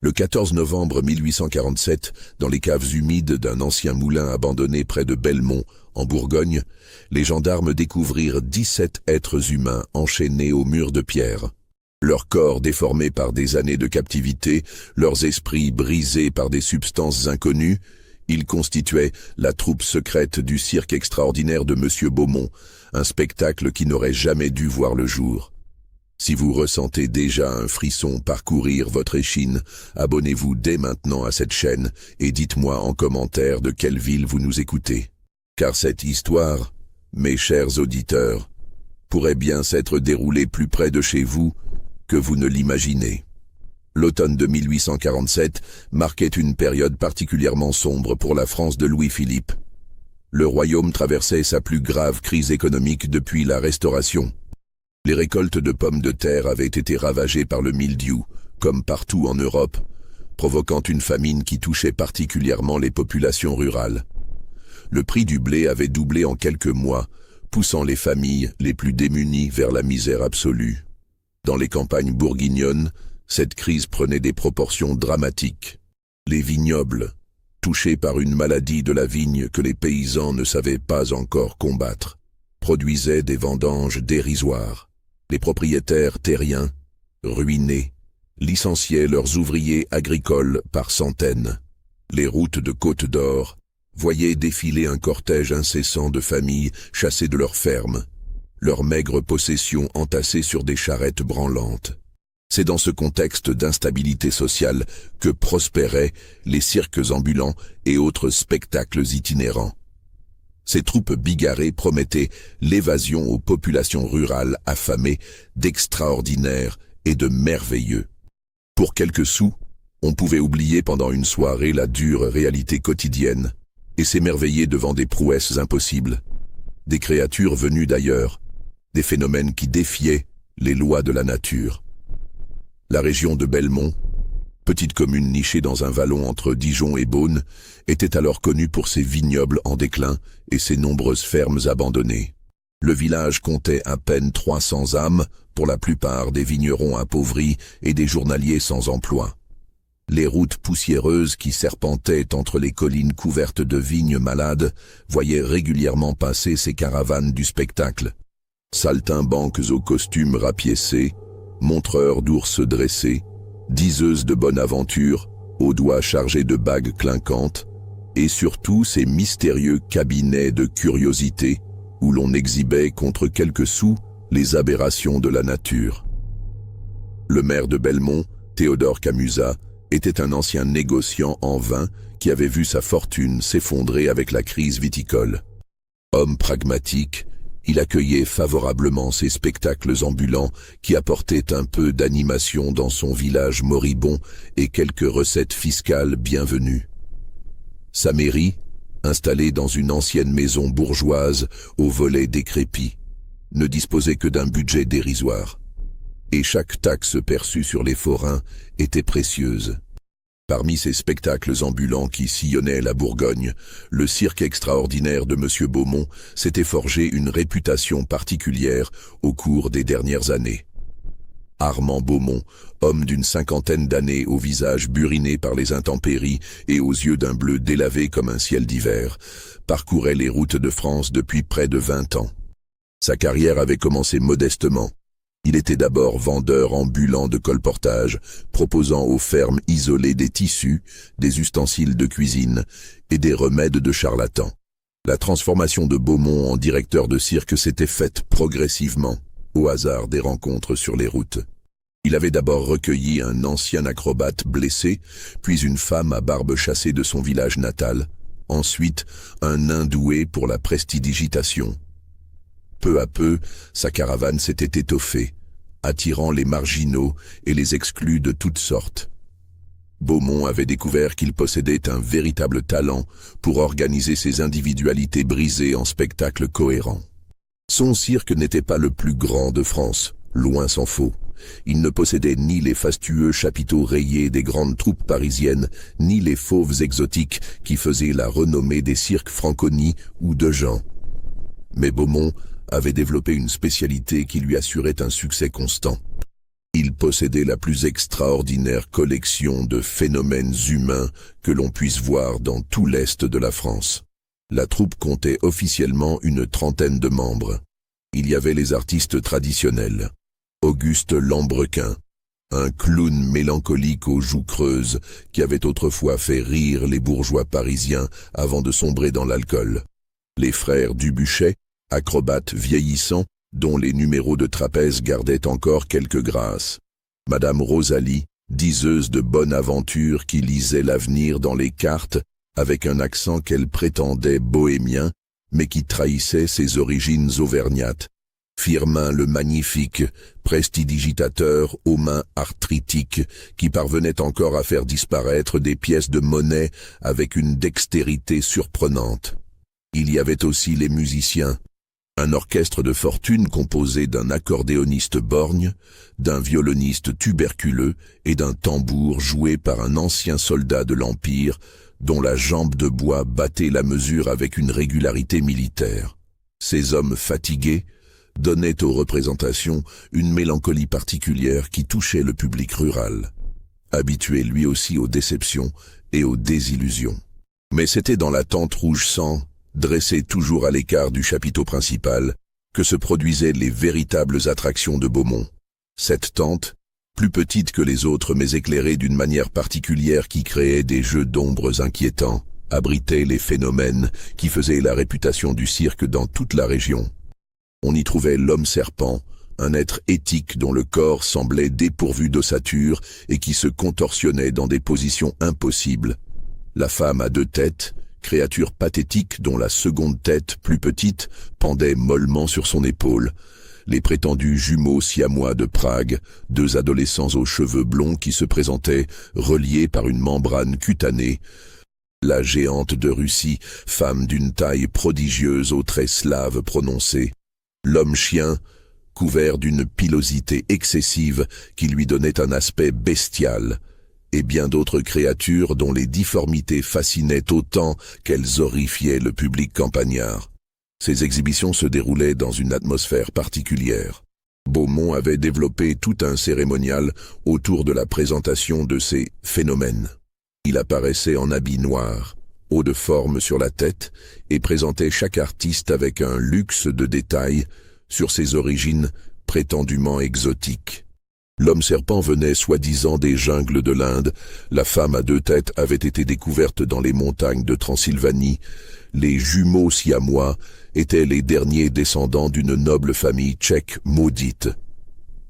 Le 14 novembre 1847, dans les caves humides d'un ancien moulin abandonné près de Belmont, en Bourgogne, les gendarmes découvrirent 17 êtres humains enchaînés aux murs de pierre. Leurs corps déformés par des années de captivité, leurs esprits brisés par des substances inconnues, ils constituaient la troupe secrète du cirque extraordinaire de Monsieur Beaumont, un spectacle qui n'aurait jamais dû voir le jour. Si vous ressentez déjà un frisson parcourir votre échine, abonnez-vous dès maintenant à cette chaîne et dites-moi en commentaire de quelle ville vous nous écoutez. Car cette histoire, mes chers auditeurs, pourrait bien s'être déroulée plus près de chez vous que vous ne l'imaginez. L'automne de 1847 marquait une période particulièrement sombre pour la France de Louis-Philippe. Le royaume traversait sa plus grave crise économique depuis la Restauration. Les récoltes de pommes de terre avaient été ravagées par le mildiou, comme partout en Europe, provoquant une famine qui touchait particulièrement les populations rurales. Le prix du blé avait doublé en quelques mois, poussant les familles les plus démunies vers la misère absolue. Dans les campagnes bourguignonnes, cette crise prenait des proportions dramatiques. Les vignobles, touchés par une maladie de la vigne que les paysans ne savaient pas encore combattre, produisaient des vendanges dérisoires. Les propriétaires terriens, ruinés, licenciaient leurs ouvriers agricoles par centaines. Les routes de Côte d'Or voyaient défiler un cortège incessant de familles chassées de leurs fermes, leurs maigres possessions entassées sur des charrettes branlantes. C'est dans ce contexte d'instabilité sociale que prospéraient les cirques ambulants et autres spectacles itinérants. Ces troupes bigarrées promettaient l'évasion aux populations rurales affamées d'extraordinaire et de merveilleux. Pour quelques sous, on pouvait oublier pendant une soirée la dure réalité quotidienne et s'émerveiller devant des prouesses impossibles, des créatures venues d'ailleurs, des phénomènes qui défiaient les lois de la nature. La région de Belmont, petite commune nichée dans un vallon entre Dijon et Beaune, était alors connue pour ses vignobles en déclin et ses nombreuses fermes abandonnées. Le village comptait à peine 300 âmes, pour la plupart des vignerons appauvris et des journaliers sans emploi. Les routes poussiéreuses qui serpentaient entre les collines couvertes de vignes malades voyaient régulièrement passer ces caravanes du spectacle. Saltimbanques aux costumes rapiécés, montreurs d'ours dressés, diseuses de bonne aventure, aux doigts chargés de bagues clinquantes, et surtout ces mystérieux cabinets de curiosité où l'on exhibait contre quelques sous les aberrations de la nature. Le maire de Belmont, Théodore Camusat, était un ancien négociant en vin qui avait vu sa fortune s'effondrer avec la crise viticole. Homme pragmatique, il accueillait favorablement ces spectacles ambulants qui apportaient un peu d'animation dans son village moribond et quelques recettes fiscales bienvenues. Sa mairie, installée dans une ancienne maison bourgeoise aux volets décrépits, ne disposait que d'un budget dérisoire. Et chaque taxe perçue sur les forains était précieuse. Parmi ces spectacles ambulants qui sillonnaient la Bourgogne, le cirque extraordinaire de Monsieur Beaumont s'était forgé une réputation particulière au cours des dernières années. Armand Beaumont, homme d'une cinquantaine d'années au visage buriné par les intempéries et aux yeux d'un bleu délavé comme un ciel d'hiver, parcourait les routes de France depuis près de 20 ans. Sa carrière avait commencé modestement. Il était d'abord vendeur ambulant de colportage, proposant aux fermes isolées des tissus, des ustensiles de cuisine et des remèdes de charlatans. La transformation de Beaumont en directeur de cirque s'était faite progressivement, au hasard des rencontres sur les routes. Il avait d'abord recueilli un ancien acrobate blessé, puis une femme à barbe chassée de son village natal, ensuite un nain doué pour la prestidigitation. Peu à peu, sa caravane s'était étoffée, attirant les marginaux et les exclus de toutes sortes. Beaumont avait découvert qu'il possédait un véritable talent pour organiser ses individualités brisées en spectacles cohérents. Son cirque n'était pas le plus grand de France, loin s'en faut. Il ne possédait ni les fastueux chapiteaux rayés des grandes troupes parisiennes, ni les fauves exotiques qui faisaient la renommée des cirques Franconi ou de Jean. Mais Beaumont avait développé une spécialité qui lui assurait un succès constant. Il possédait la plus extraordinaire collection de phénomènes humains que l'on puisse voir dans tout l'est de la France. La troupe comptait officiellement une trentaine de membres. Il y avait les artistes traditionnels. Auguste Lambrequin, un clown mélancolique aux joues creuses qui avait autrefois fait rire les bourgeois parisiens avant de sombrer dans l'alcool. Les frères Dubuchet, acrobates vieillissants, dont les numéros de trapèze gardaient encore quelques grâces. Madame Rosalie, diseuse de bonne aventure qui lisait l'avenir dans les cartes avec un accent qu'elle prétendait bohémien, mais qui trahissait ses origines auvergnates. Firmin le magnifique, prestidigitateur aux mains arthritiques, qui parvenait encore à faire disparaître des pièces de monnaie avec une dextérité surprenante. Il y avait aussi les musiciens. Un orchestre de fortune composé d'un accordéoniste borgne, d'un violoniste tuberculeux et d'un tambour joué par un ancien soldat de l'Empire dont la jambe de bois battait la mesure avec une régularité militaire. Ces hommes fatigués donnaient aux représentations une mélancolie particulière qui touchait le public rural, habitué lui aussi aux déceptions et aux désillusions. Mais c'était dans la tente rouge sang, dressée toujours à l'écart du chapiteau principal, que se produisaient les véritables attractions de Beaumont. Cette tente, plus petite que les autres mais éclairée d'une manière particulière qui créait des jeux d'ombres inquiétants, abritait les phénomènes qui faisaient la réputation du cirque dans toute la région. On y trouvait l'homme-serpent, un être éthique dont le corps semblait dépourvu d'ossature et qui se contorsionnait dans des positions impossibles. La femme à deux têtes, créature pathétique dont la seconde tête, plus petite, pendait mollement sur son épaule. Les prétendus jumeaux siamois de Prague, deux adolescents aux cheveux blonds qui se présentaient, reliés par une membrane cutanée. La géante de Russie, femme d'une taille prodigieuse aux traits slaves prononcés. L'homme-chien, couvert d'une pilosité excessive qui lui donnait un aspect bestial, et bien d'autres créatures dont les difformités fascinaient autant qu'elles horrifiaient le public campagnard. Ces exhibitions se déroulaient dans une atmosphère particulière. Beaumont avait développé tout un cérémonial autour de la présentation de ces phénomènes. Il apparaissait en habit noir, haut de forme sur la tête, et présentait chaque artiste avec un luxe de détails sur ses origines prétendument exotiques. L'homme-serpent venait soi-disant des jungles de l'Inde, la femme à deux têtes avait été découverte dans les montagnes de Transylvanie, les jumeaux siamois étaient les derniers descendants d'une noble famille tchèque maudite.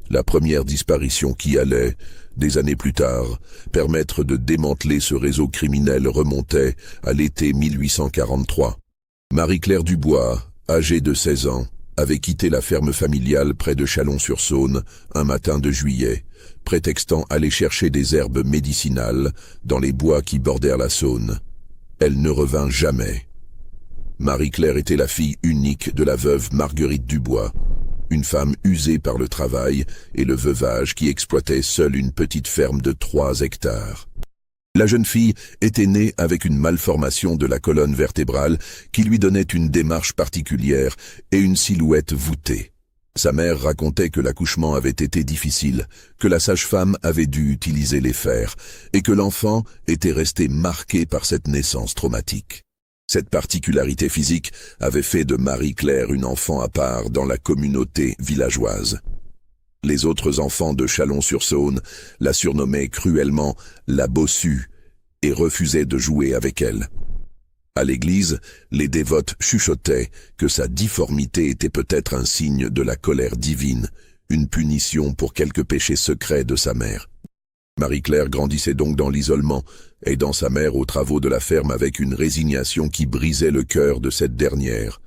La première disparition qui allait, des années plus tard, permettre de démanteler ce réseau criminel remontait à l'été 1843. Marie-Claire Dubois, âgée de 16 ans, avait quitté la ferme familiale près de Chalon-sur-Saône un matin de juillet, prétextant aller chercher des herbes médicinales dans les bois qui bordèrent la Saône. Elle ne revint jamais. Marie-Claire était la fille unique de la veuve Marguerite Dubois, une femme usée par le travail et le veuvage qui exploitait seule une petite ferme de 3 hectares. La jeune fille était née avec une malformation de la colonne vertébrale qui lui donnait une démarche particulière et une silhouette voûtée. Sa mère racontait que l'accouchement avait été difficile, que la sage-femme avait dû utiliser les fers et que l'enfant était resté marqué par cette naissance traumatique. Cette particularité physique avait fait de Marie-Claire une enfant à part dans la communauté villageoise. Les autres enfants de Chalon-sur-Saône la surnommaient cruellement la bossue et refusaient de jouer avec elle. À l'église, les dévotes chuchotaient que sa difformité était peut-être un signe de la colère divine, une punition pour quelque péché secret de sa mère. Marie-Claire grandissait donc dans l'isolement, aidant sa mère aux travaux de la ferme avec une résignation qui brisait le cœur de cette dernière.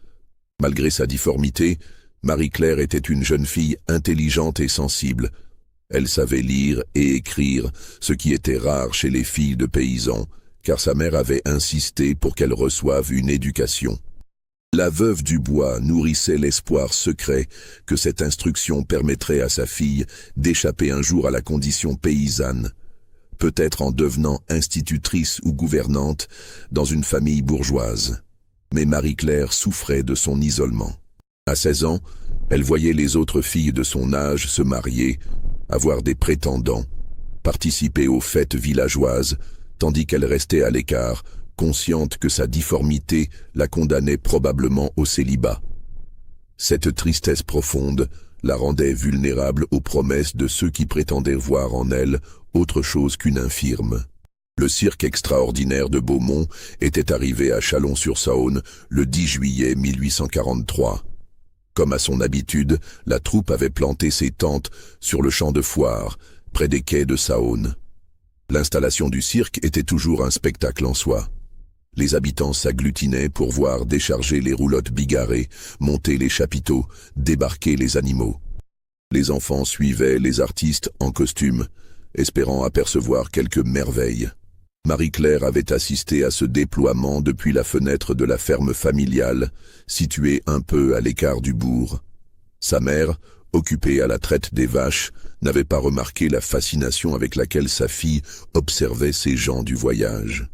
Malgré sa difformité, Marie-Claire était une jeune fille intelligente et sensible. Elle savait lire et écrire, ce qui était rare chez les filles de paysans, car sa mère avait insisté pour qu'elle reçoive une éducation. La veuve Dubois nourrissait l'espoir secret que cette instruction permettrait à sa fille d'échapper un jour à la condition paysanne, peut-être en devenant institutrice ou gouvernante dans une famille bourgeoise. Mais Marie-Claire souffrait de son isolement. À 16 ans, elle voyait les autres filles de son âge se marier, avoir des prétendants, participer aux fêtes villageoises, tandis qu'elle restait à l'écart, consciente que sa difformité la condamnait probablement au célibat. Cette tristesse profonde la rendait vulnérable aux promesses de ceux qui prétendaient voir en elle autre chose qu'une infirme. Le cirque extraordinaire de Beaumont était arrivé à Chalon-sur-Saône le 10 juillet 1843. Comme à son habitude, la troupe avait planté ses tentes sur le champ de foire, près des quais de Saône. L'installation du cirque était toujours un spectacle en soi. Les habitants s'agglutinaient pour voir décharger les roulottes bigarrées, monter les chapiteaux, débarquer les animaux. Les enfants suivaient les artistes en costume, espérant apercevoir quelques merveilles. Marie-Claire avait assisté à ce déploiement depuis la fenêtre de la ferme familiale, située un peu à l'écart du bourg. Sa mère, occupée à la traite des vaches, n'avait pas remarqué la fascination avec laquelle sa fille observait ces gens du voyage.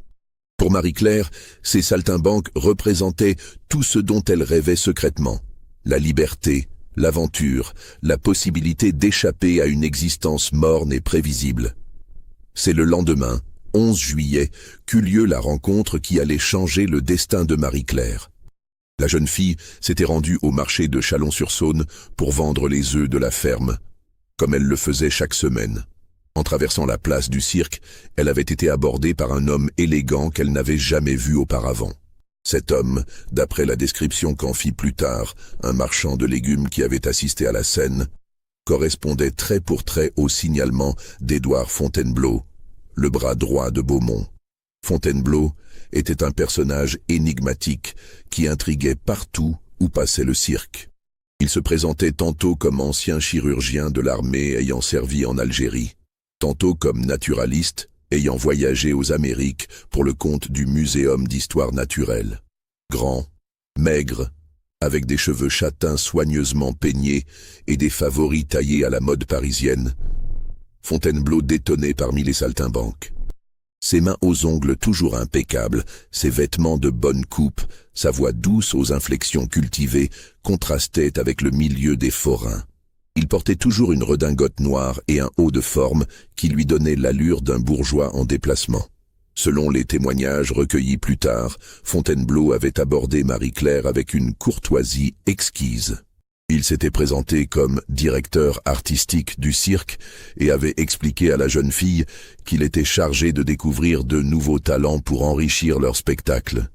Pour Marie-Claire, ces saltimbanques représentaient tout ce dont elle rêvait secrètement. La liberté, l'aventure, la possibilité d'échapper à une existence morne et prévisible. C'est le lendemain, 11 juillet, qu'eut lieu la rencontre qui allait changer le destin de Marie-Claire. La jeune fille s'était rendue au marché de Chalon-sur-Saône pour vendre les œufs de la ferme, comme elle le faisait chaque semaine. En traversant la place du cirque, elle avait été abordée par un homme élégant qu'elle n'avait jamais vu auparavant. Cet homme, d'après la description qu'en fit plus tard un marchand de légumes qui avait assisté à la scène, correspondait trait pour trait au signalement d'Édouard Fontainebleau, le bras droit de Beaumont. Fontainebleau était un personnage énigmatique qui intriguait partout où passait le cirque. Il se présentait tantôt comme ancien chirurgien de l'armée ayant servi en Algérie, tantôt comme naturaliste ayant voyagé aux Amériques pour le compte du Muséum d'histoire naturelle. Grand, maigre, avec des cheveux châtains soigneusement peignés et des favoris taillés à la mode parisienne, Fontainebleau détonnait parmi les saltimbanques. Ses mains aux ongles toujours impeccables, ses vêtements de bonne coupe, sa voix douce aux inflexions cultivées contrastaient avec le milieu des forains. Il portait toujours une redingote noire et un haut de forme qui lui donnait l'allure d'un bourgeois en déplacement. Selon les témoignages recueillis plus tard, Fontainebleau avait abordé Marie-Claire avec une courtoisie exquise. Il s'était présenté comme directeur artistique du cirque et avait expliqué à la jeune fille qu'il était chargé de découvrir de nouveaux talents pour enrichir leur spectacle.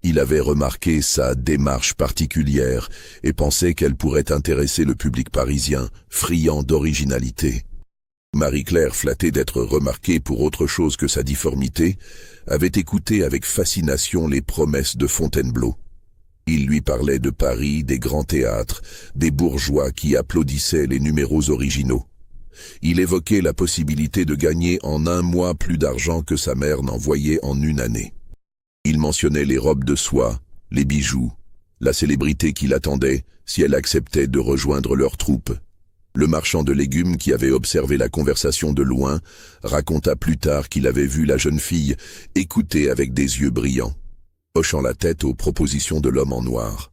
Il avait remarqué sa démarche particulière et pensait qu'elle pourrait intéresser le public parisien, friand d'originalité. Marie-Claire, flattée d'être remarquée pour autre chose que sa difformité, avait écouté avec fascination les promesses de Fontainebleau. Il lui parlait de Paris, des grands théâtres, des bourgeois qui applaudissaient les numéros originaux. Il évoquait la possibilité de gagner en un mois plus d'argent que sa mère n'en voyait en une année. Il mentionnait les robes de soie, les bijoux, la célébrité qui l'attendait si elle acceptait de rejoindre leur troupe. Le marchand de légumes qui avait observé la conversation de loin raconta plus tard qu'il avait vu la jeune fille écouter avec des yeux brillants, hochant la tête aux propositions de l'homme en noir.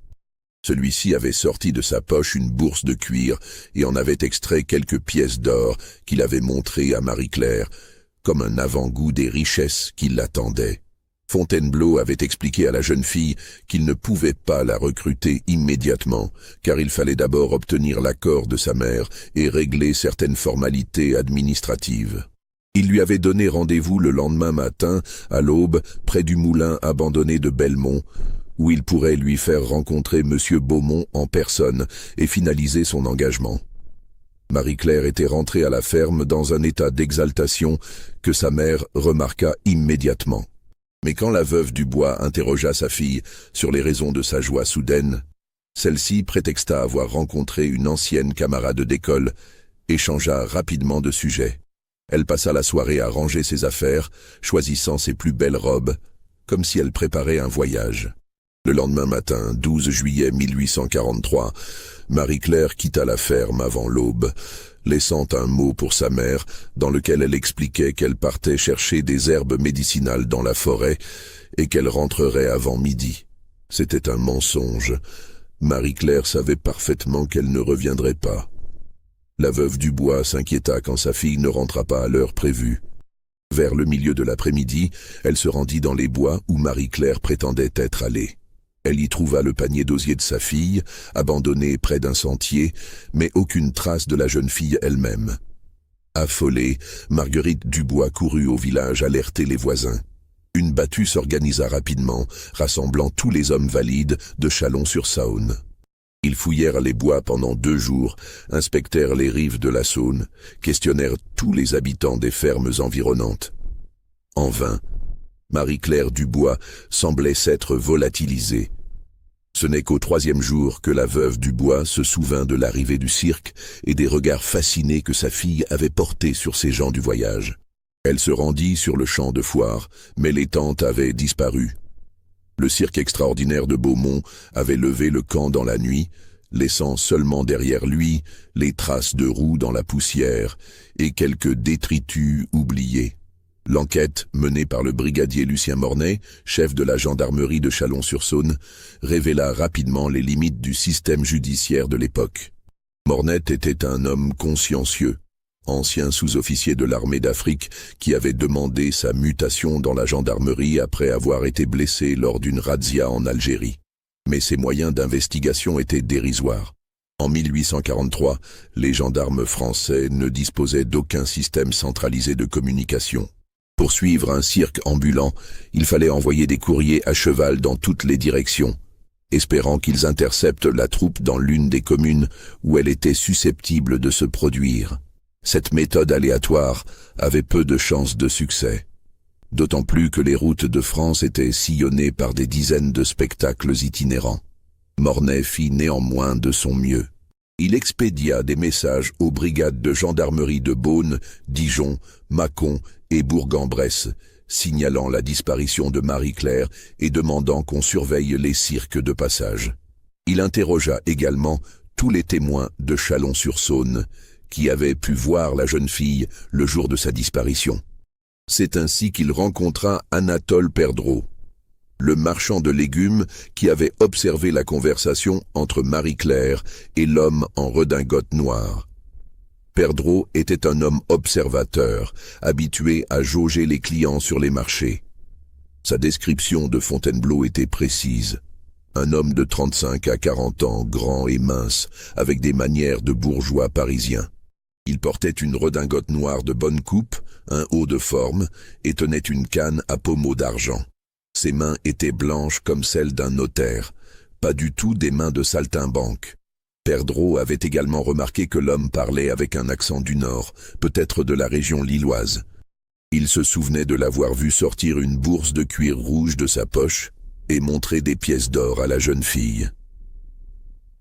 Celui-ci avait sorti de sa poche une bourse de cuir et en avait extrait quelques pièces d'or qu'il avait montrées à Marie-Claire, comme un avant-goût des richesses qui l'attendaient. Fontainebleau avait expliqué à la jeune fille qu'il ne pouvait pas la recruter immédiatement, car il fallait d'abord obtenir l'accord de sa mère et régler certaines formalités administratives. Il lui avait donné rendez-vous le lendemain matin, à l'aube, près du moulin abandonné de Belmont, où il pourrait lui faire rencontrer M. Beaumont en personne et finaliser son engagement. Marie-Claire était rentrée à la ferme dans un état d'exaltation que sa mère remarqua immédiatement. Mais quand la veuve Dubois interrogea sa fille sur les raisons de sa joie soudaine, celle-ci prétexta avoir rencontré une ancienne camarade d'école et changea rapidement de sujet. Elle passa la soirée à ranger ses affaires, choisissant ses plus belles robes, comme si elle préparait un voyage. Le lendemain matin, 12 juillet 1843, Marie-Claire quitta la ferme avant l'aube, laissant un mot pour sa mère, dans lequel elle expliquait qu'elle partait chercher des herbes médicinales dans la forêt et qu'elle rentrerait avant midi. C'était un mensonge. Marie-Claire savait parfaitement qu'elle ne reviendrait pas. La veuve Dubois s'inquiéta quand sa fille ne rentra pas à l'heure prévue. Vers le milieu de l'après-midi, elle se rendit dans les bois où Marie-Claire prétendait être allée. Elle y trouva le panier d'osier de sa fille, abandonné près d'un sentier, mais aucune trace de la jeune fille elle-même. Affolée, Marguerite Dubois courut au village alerter les voisins. Une battue s'organisa rapidement, rassemblant tous les hommes valides de Chalon-sur-Saône. Ils fouillèrent les bois pendant 2 jours, inspectèrent les rives de la Saône, questionnèrent tous les habitants des fermes environnantes. En vain, Marie-Claire Dubois semblait s'être volatilisée. Ce n'est qu'au 3e jour que la veuve Dubois se souvint de l'arrivée du cirque et des regards fascinés que sa fille avait portés sur ces gens du voyage. Elle se rendit sur le champ de foire, mais les tentes avaient disparu. Le cirque extraordinaire de Beaumont avait levé le camp dans la nuit, laissant seulement derrière lui les traces de roues dans la poussière et quelques détritus oubliés. L'enquête, menée par le brigadier Lucien Mornay, chef de la gendarmerie de Chalon-sur-Saône, révéla rapidement les limites du système judiciaire de l'époque. Mornay était un homme consciencieux, ancien sous-officier de l'armée d'Afrique qui avait demandé sa mutation dans la gendarmerie après avoir été blessé lors d'une razzia en Algérie. Mais ses moyens d'investigation étaient dérisoires. En 1843, les gendarmes français ne disposaient d'aucun système centralisé de communication. Pour suivre un cirque ambulant, il fallait envoyer des courriers à cheval dans toutes les directions, espérant qu'ils interceptent la troupe dans l'une des communes où elle était susceptible de se produire. Cette méthode aléatoire avait peu de chances de succès, d'autant plus que les routes de France étaient sillonnées par des dizaines de spectacles itinérants. Mornay fit néanmoins de son mieux. Il expédia des messages aux brigades de gendarmerie de Beaune, Dijon, Mâcon et Bourg-en-Bresse, signalant la disparition de Marie-Claire et demandant qu'on surveille les cirques de passage. Il interrogea également tous les témoins de Chalon-sur-Saône qui avaient pu voir la jeune fille le jour de sa disparition. C'est ainsi qu'il rencontra Anatole Perdreau, le marchand de légumes qui avait observé la conversation entre Marie-Claire et l'homme en redingote noire. Perdreau était un homme observateur, habitué à jauger les clients sur les marchés. Sa description de Fontainebleau était précise. Un homme de 35 à 40 ans, grand et mince, avec des manières de bourgeois parisien. Il portait une redingote noire de bonne coupe, un haut de forme, et tenait une canne à pommeau d'argent. Ses mains étaient blanches comme celles d'un notaire, pas du tout des mains de saltimbanque. Perdreau avait également remarqué que l'homme parlait avec un accent du Nord, peut-être de la région lilloise. Il se souvenait de l'avoir vu sortir une bourse de cuir rouge de sa poche et montrer des pièces d'or à la jeune fille.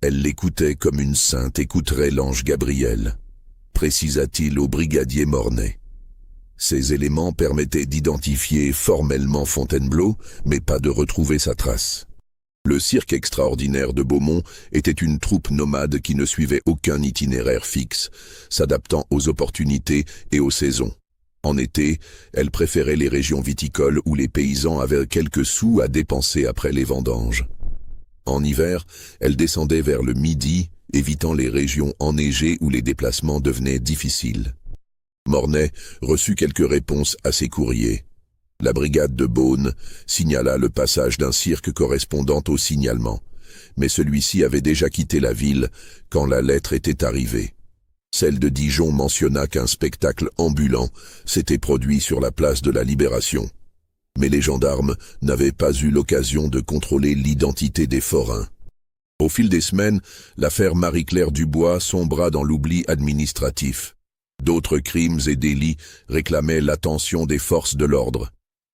Elle l'écoutait comme une sainte écouterait l'ange Gabriel, précisa-t-il au brigadier Mornay. Ces éléments permettaient d'identifier formellement Fontainebleau, mais pas de retrouver sa trace. Le cirque extraordinaire de Beaumont était une troupe nomade qui ne suivait aucun itinéraire fixe, s'adaptant aux opportunités et aux saisons. En été, elle préférait les régions viticoles où les paysans avaient quelques sous à dépenser après les vendanges. En hiver, elle descendait vers le Midi, évitant les régions enneigées où les déplacements devenaient difficiles. Mornay reçut quelques réponses à ses courriers. La brigade de Beaune signala le passage d'un cirque correspondant au signalement, mais celui-ci avait déjà quitté la ville quand la lettre était arrivée. Celle de Dijon mentionna qu'un spectacle ambulant s'était produit sur la place de la Libération. Mais les gendarmes n'avaient pas eu l'occasion de contrôler l'identité des forains. Au fil des semaines, l'affaire Marie-Claire Dubois sombra dans l'oubli administratif. D'autres crimes et délits réclamaient l'attention des forces de l'ordre.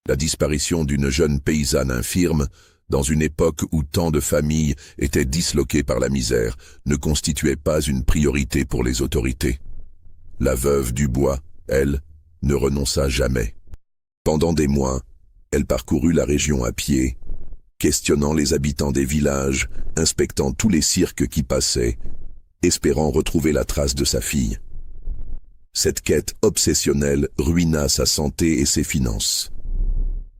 La disparition d'une jeune paysanne infirme, dans une époque où tant de familles étaient disloquées par la misère, ne constituait pas une priorité pour les autorités. La veuve Dubois, elle, ne renonça jamais. Pendant des mois, elle parcourut la région à pied, questionnant les habitants des villages, inspectant tous les cirques qui passaient, espérant retrouver la trace de sa fille. Cette quête obsessionnelle ruina sa santé et ses finances.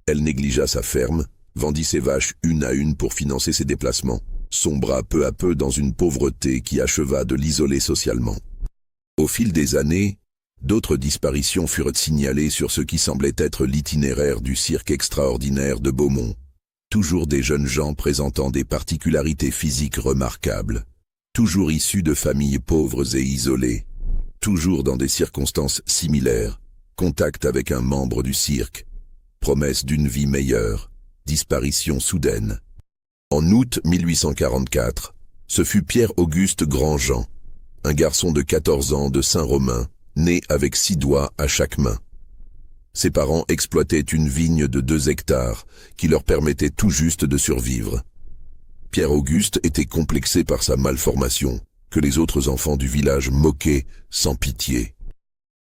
Elle négligea sa ferme, vendit ses vaches une à une pour financer ses déplacements, sombra peu à peu dans une pauvreté qui acheva de l'isoler socialement. Au fil des années, d'autres disparitions furent signalées sur ce qui semblait être l'itinéraire du cirque extraordinaire de Beaumont. Toujours des jeunes gens présentant des particularités physiques remarquables. Toujours issus de familles pauvres et isolées. Toujours dans des circonstances similaires. Contact avec un membre du cirque. Promesse d'une vie meilleure. Disparition soudaine. En août 1844, ce fut Pierre-Auguste Grandjean, un garçon de 14 ans de Saint-Romain, né avec 6 doigts à chaque main. Ses parents exploitaient une vigne de 2 hectares, qui leur permettait tout juste de survivre. Pierre-Auguste était complexé par sa malformation, que les autres enfants du village moquaient sans pitié.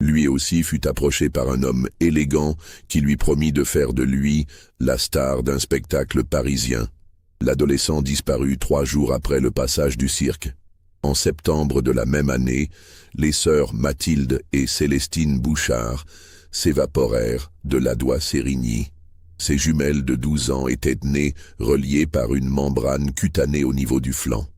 Lui aussi fut approché par un homme élégant qui lui promit de faire de lui la star d'un spectacle parisien. L'adolescent disparut 3 jours après le passage du cirque. En septembre de la même année, les sœurs Mathilde et Célestine Bouchard s'évaporèrent de l'Adois-Sérigny. Ces jumelles de 12 ans étaient nées reliées par une membrane cutanée au niveau du flanc.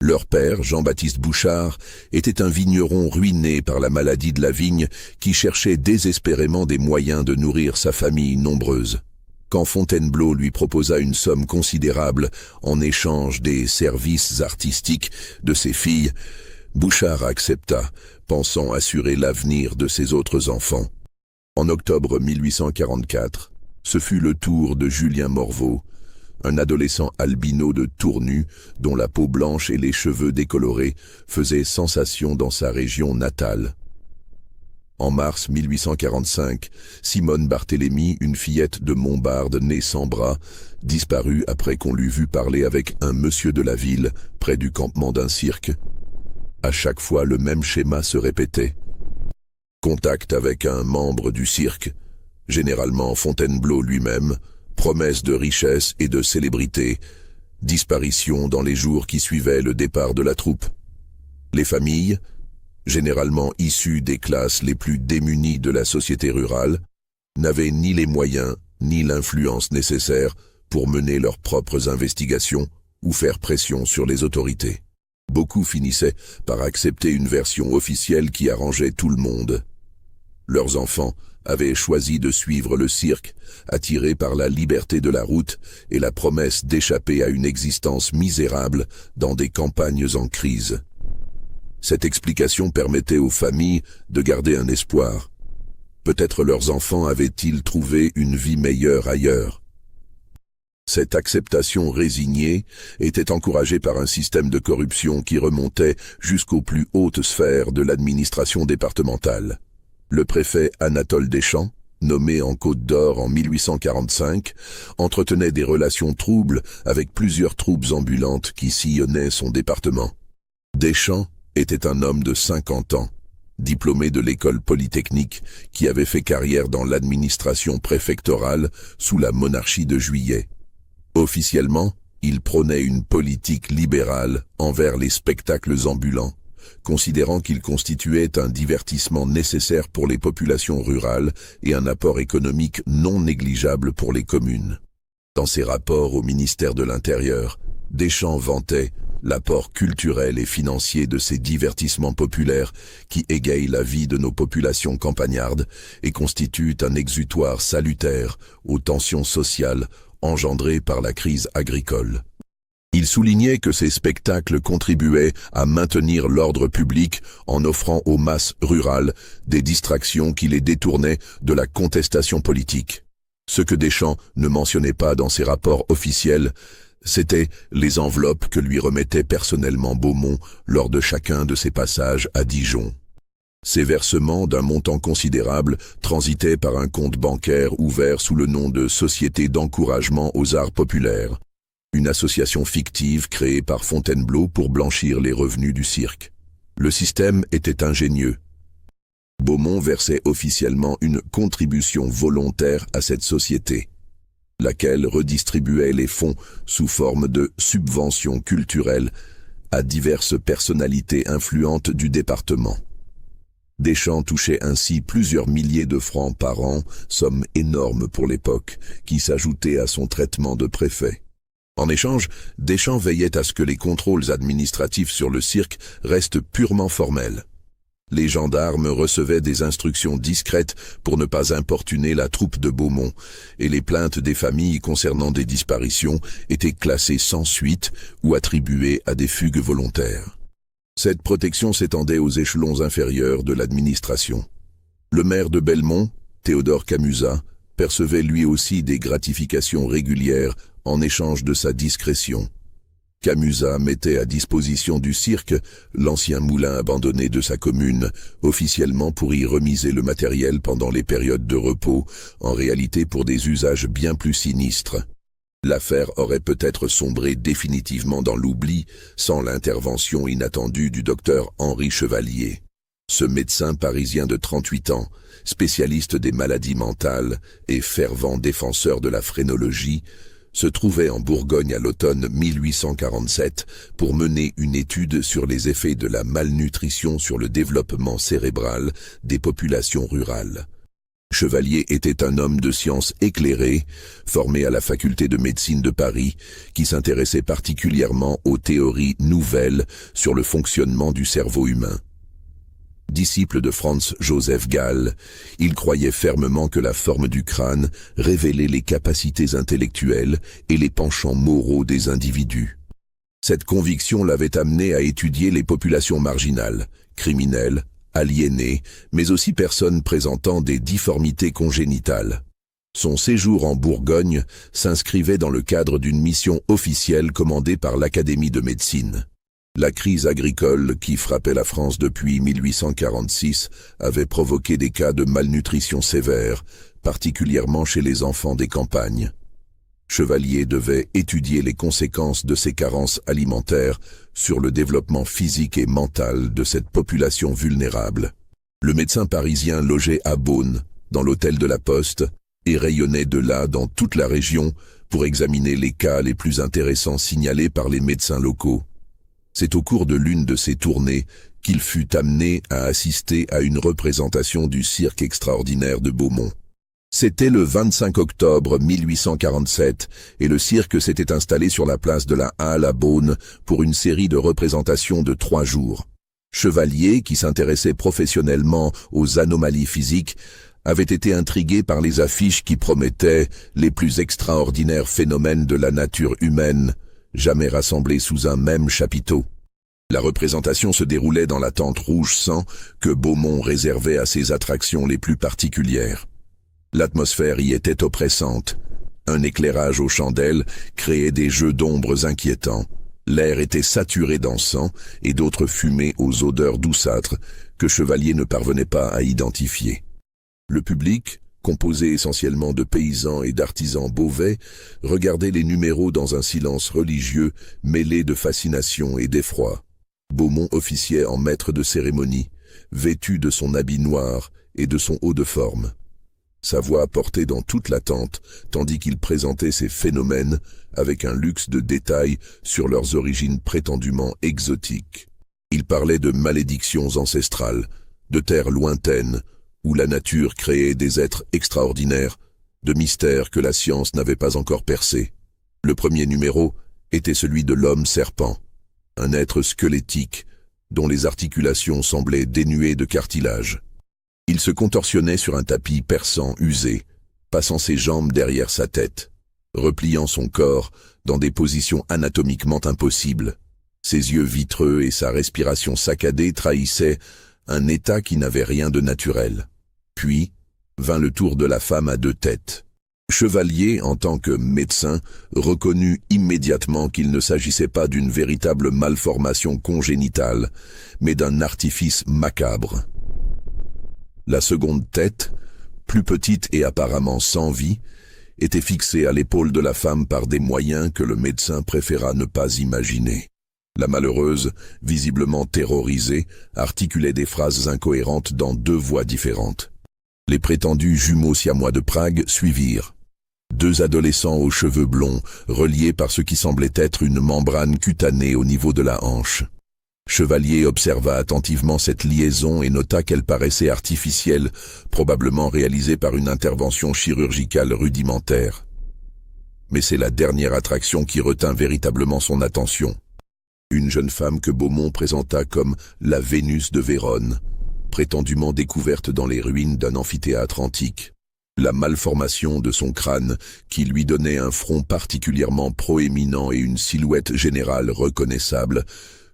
Leur père, Jean-Baptiste Bouchard, était un vigneron ruiné par la maladie de la vigne qui cherchait désespérément des moyens de nourrir sa famille nombreuse. Quand Fontainebleau lui proposa une somme considérable en échange des services artistiques de ses filles, Bouchard accepta, pensant assurer l'avenir de ses autres enfants. En octobre 1844, ce fut le tour de Julien Morveau, un adolescent albino de Tournu, dont la peau blanche et les cheveux décolorés faisaient sensation dans sa région natale. En mars 1845, Simone Barthélemy, une fillette de Montbard née sans bras, disparut après qu'on l'eût vue parler avec un monsieur de la ville, près du campement d'un cirque. À chaque fois, le même schéma se répétait. Contact avec un membre du cirque, généralement Fontainebleau lui-même, promesse de richesse et de célébrité, disparition dans les jours qui suivaient le départ de la troupe. Les familles, généralement issues des classes les plus démunies de la société rurale, n'avaient ni les moyens ni l'influence nécessaire pour mener leurs propres investigations ou faire pression sur les autorités. Beaucoup finissaient par accepter une version officielle qui arrangeait tout le monde. Leurs enfants avaient choisi de suivre le cirque, attirés par la liberté de la route et la promesse d'échapper à une existence misérable dans des campagnes en crise. Cette explication permettait aux familles de garder un espoir. Peut-être leurs enfants avaient-ils trouvé une vie meilleure ailleurs. Cette acceptation résignée était encouragée par un système de corruption qui remontait jusqu'aux plus hautes sphères de l'administration départementale. Le préfet Anatole Deschamps, nommé en Côte-d'Or en 1845, entretenait des relations troubles avec plusieurs troupes ambulantes qui sillonnaient son département. Deschamps était un homme de 50 ans, diplômé de l'école polytechnique, qui avait fait carrière dans l'administration préfectorale sous la monarchie de Juillet. Officiellement, il prônait une politique libérale envers les spectacles ambulants, considérant qu'ils constituaient un divertissement nécessaire pour les populations rurales et un apport économique non négligeable pour les communes. Dans ses rapports au ministère de l'Intérieur, Deschamps vantait l'apport culturel et financier de ces divertissements populaires qui égayent la vie de nos populations campagnardes et constituent un exutoire salutaire aux tensions sociales engendrées par la crise agricole. Il soulignait que ces spectacles contribuaient à maintenir l'ordre public en offrant aux masses rurales des distractions qui les détournaient de la contestation politique. Ce que Deschamps ne mentionnait pas dans ses rapports officiels, c'étaient les enveloppes que lui remettait personnellement Beaumont lors de chacun de ses passages à Dijon. Ces versements d'un montant considérable transitaient par un compte bancaire ouvert sous le nom de Société d'encouragement aux arts populaires, une association fictive créée par Fontainebleau pour blanchir les revenus du cirque. Le système était ingénieux. Beaumont versait officiellement une contribution volontaire à cette société, laquelle redistribuait les fonds sous forme de subventions culturelles à diverses personnalités influentes du département. Deschamps touchait ainsi plusieurs milliers de francs par an, somme énorme pour l'époque, qui s'ajoutait à son traitement de préfet. En échange, Deschamps veillait à ce que les contrôles administratifs sur le cirque restent purement formels. Les gendarmes recevaient des instructions discrètes pour ne pas importuner la troupe de Beaumont, et les plaintes des familles concernant des disparitions étaient classées sans suite ou attribuées à des fugues volontaires. Cette protection s'étendait aux échelons inférieurs de l'administration. Le maire de Belmont, Théodore Camusat, percevait lui aussi des gratifications régulières en échange de sa discrétion. Camusat mettait à disposition du cirque l'ancien moulin abandonné de sa commune, officiellement pour y remiser le matériel pendant les périodes de repos, en réalité pour des usages bien plus sinistres. L'affaire aurait peut-être sombré définitivement dans l'oubli sans l'intervention inattendue du docteur Henri Chevalier. Ce médecin parisien de 38 ans, spécialiste des maladies mentales et fervent défenseur de la phrénologie, se trouvait en Bourgogne à l'automne 1847 pour mener une étude sur les effets de la malnutrition sur le développement cérébral des populations rurales. Chevalier était un homme de science éclairé, formé à la faculté de médecine de Paris, qui s'intéressait particulièrement aux théories nouvelles sur le fonctionnement du cerveau humain. Disciple de Franz Joseph Gall, il croyait fermement que la forme du crâne révélait les capacités intellectuelles et les penchants moraux des individus. Cette conviction l'avait amené à étudier les populations marginales, criminelles, aliénées, mais aussi personnes présentant des difformités congénitales. Son séjour en Bourgogne s'inscrivait dans le cadre d'une mission officielle commandée par l'Académie de médecine. La crise agricole qui frappait la France depuis 1846 avait provoqué des cas de malnutrition sévère, particulièrement chez les enfants des campagnes. Chevalier devait étudier les conséquences de ces carences alimentaires sur le développement physique et mental de cette population vulnérable. Le médecin parisien logeait à Beaune, dans l'hôtel de la Poste, et rayonnait de là dans toute la région pour examiner les cas les plus intéressants signalés par les médecins locaux. C'est au cours de l'une de ces tournées qu'il fut amené à assister à une représentation du cirque extraordinaire de Beaumont. C'était le 25 octobre 1847 et le cirque s'était installé sur la place de la Halle à Beaune pour une série de représentations de 3 jours. Chevalier, qui s'intéressait professionnellement aux anomalies physiques, avait été intrigué par les affiches qui promettaient les plus extraordinaires phénomènes de la nature humaine, jamais rassemblés sous un même chapiteau. La représentation se déroulait dans la tente rouge sang que Beaumont réservait à ses attractions les plus particulières. L'atmosphère y était oppressante. Un éclairage aux chandelles créait des jeux d'ombres inquiétants. L'air était saturé d'encens et d'autres fumées aux odeurs douceâtres que Chevalier ne parvenait pas à identifier. Le public, composé essentiellement de paysans et d'artisans beauvais, regardait les numéros dans un silence religieux mêlé de fascination et d'effroi. Beaumont officiait en maître de cérémonie, vêtu de son habit noir et de son haut de forme. Sa voix portait dans toute la tente, tandis qu'il présentait ces phénomènes avec un luxe de détails sur leurs origines prétendument exotiques. Il parlait de malédictions ancestrales, de terres lointaines, où la nature créait des êtres extraordinaires, de mystères que la science n'avait pas encore percés. Le premier numéro était celui de l'homme-serpent, un être squelettique dont les articulations semblaient dénuées de cartilage. Il se contorsionnait sur un tapis persan usé, passant ses jambes derrière sa tête, repliant son corps dans des positions anatomiquement impossibles. Ses yeux vitreux et sa respiration saccadée trahissaient un état qui n'avait rien de naturel. Puis vint le tour de la femme à 2 têtes. Chevalier, en tant que médecin, reconnut immédiatement qu'il ne s'agissait pas d'une véritable malformation congénitale, mais d'un artifice macabre. La seconde tête, plus petite et apparemment sans vie, était fixée à l'épaule de la femme par des moyens que le médecin préféra ne pas imaginer. La malheureuse, visiblement terrorisée, articulait des phrases incohérentes dans 2 voix différentes. Les prétendus jumeaux siamois de Prague suivirent. 2 adolescents aux cheveux blonds, reliés par ce qui semblait être une membrane cutanée au niveau de la hanche. Chevalier observa attentivement cette liaison et nota qu'elle paraissait artificielle, probablement réalisée par une intervention chirurgicale rudimentaire. Mais c'est la dernière attraction qui retint véritablement son attention. Une jeune femme que Beaumont présenta comme la Vénus de Vérone. prétendument découverte dans les ruines d'un amphithéâtre antique. La malformation de son crâne, qui lui donnait un front particulièrement proéminent et une silhouette générale reconnaissable,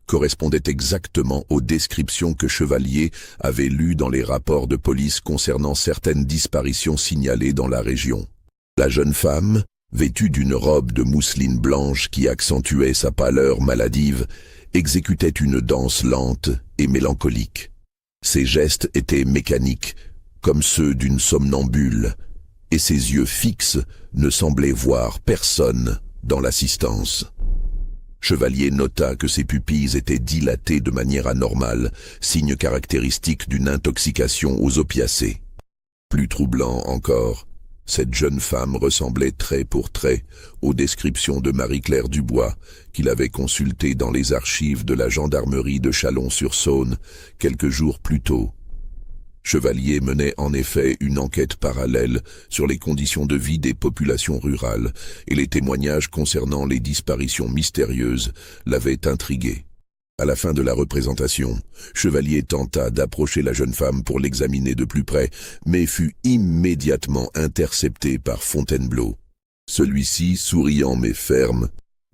correspondait exactement aux descriptions que Chevalier avait lues dans les rapports de police concernant certaines disparitions signalées dans la région. La jeune femme, vêtue d'une robe de mousseline blanche qui accentuait sa pâleur maladive, exécutait une danse lente et mélancolique. Ses gestes étaient mécaniques, comme ceux d'une somnambule, et ses yeux fixes ne semblaient voir personne dans l'assistance. Chevalier nota que ses pupilles étaient dilatées de manière anormale, signe caractéristique d'une intoxication aux opiacés. Plus troublant encore, cette jeune femme ressemblait trait pour trait aux descriptions de Marie-Claire Dubois, qu'il avait consultées dans les archives de la gendarmerie de Chalon-sur-Saône quelques jours plus tôt. Chevalier menait en effet une enquête parallèle sur les conditions de vie des populations rurales, et les témoignages concernant les disparitions mystérieuses l'avaient intrigué. À la fin de la représentation, Chevalier tenta d'approcher la jeune femme pour l'examiner de plus près, mais fut immédiatement intercepté par Fontainebleau. Celui-ci, souriant mais ferme,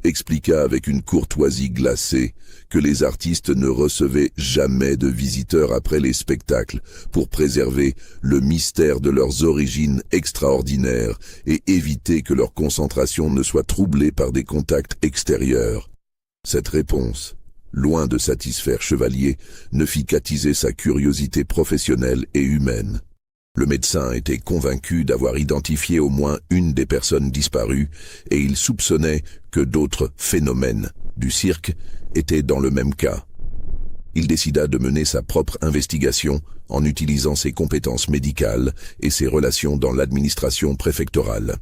expliqua avec une courtoisie glacée que les artistes ne recevaient jamais de visiteurs après les spectacles pour préserver le mystère de leurs origines extraordinaires et éviter que leur concentration ne soit troublée par des contacts extérieurs. Cette réponse, loin de satisfaire Chevalier, ne fit qu'attiser sa curiosité professionnelle et humaine. Le médecin était convaincu d'avoir identifié au moins une des personnes disparues et il soupçonnait que d'autres phénomènes du cirque étaient dans le même cas. Il décida de mener sa propre investigation en utilisant ses compétences médicales et ses relations dans l'administration préfectorale.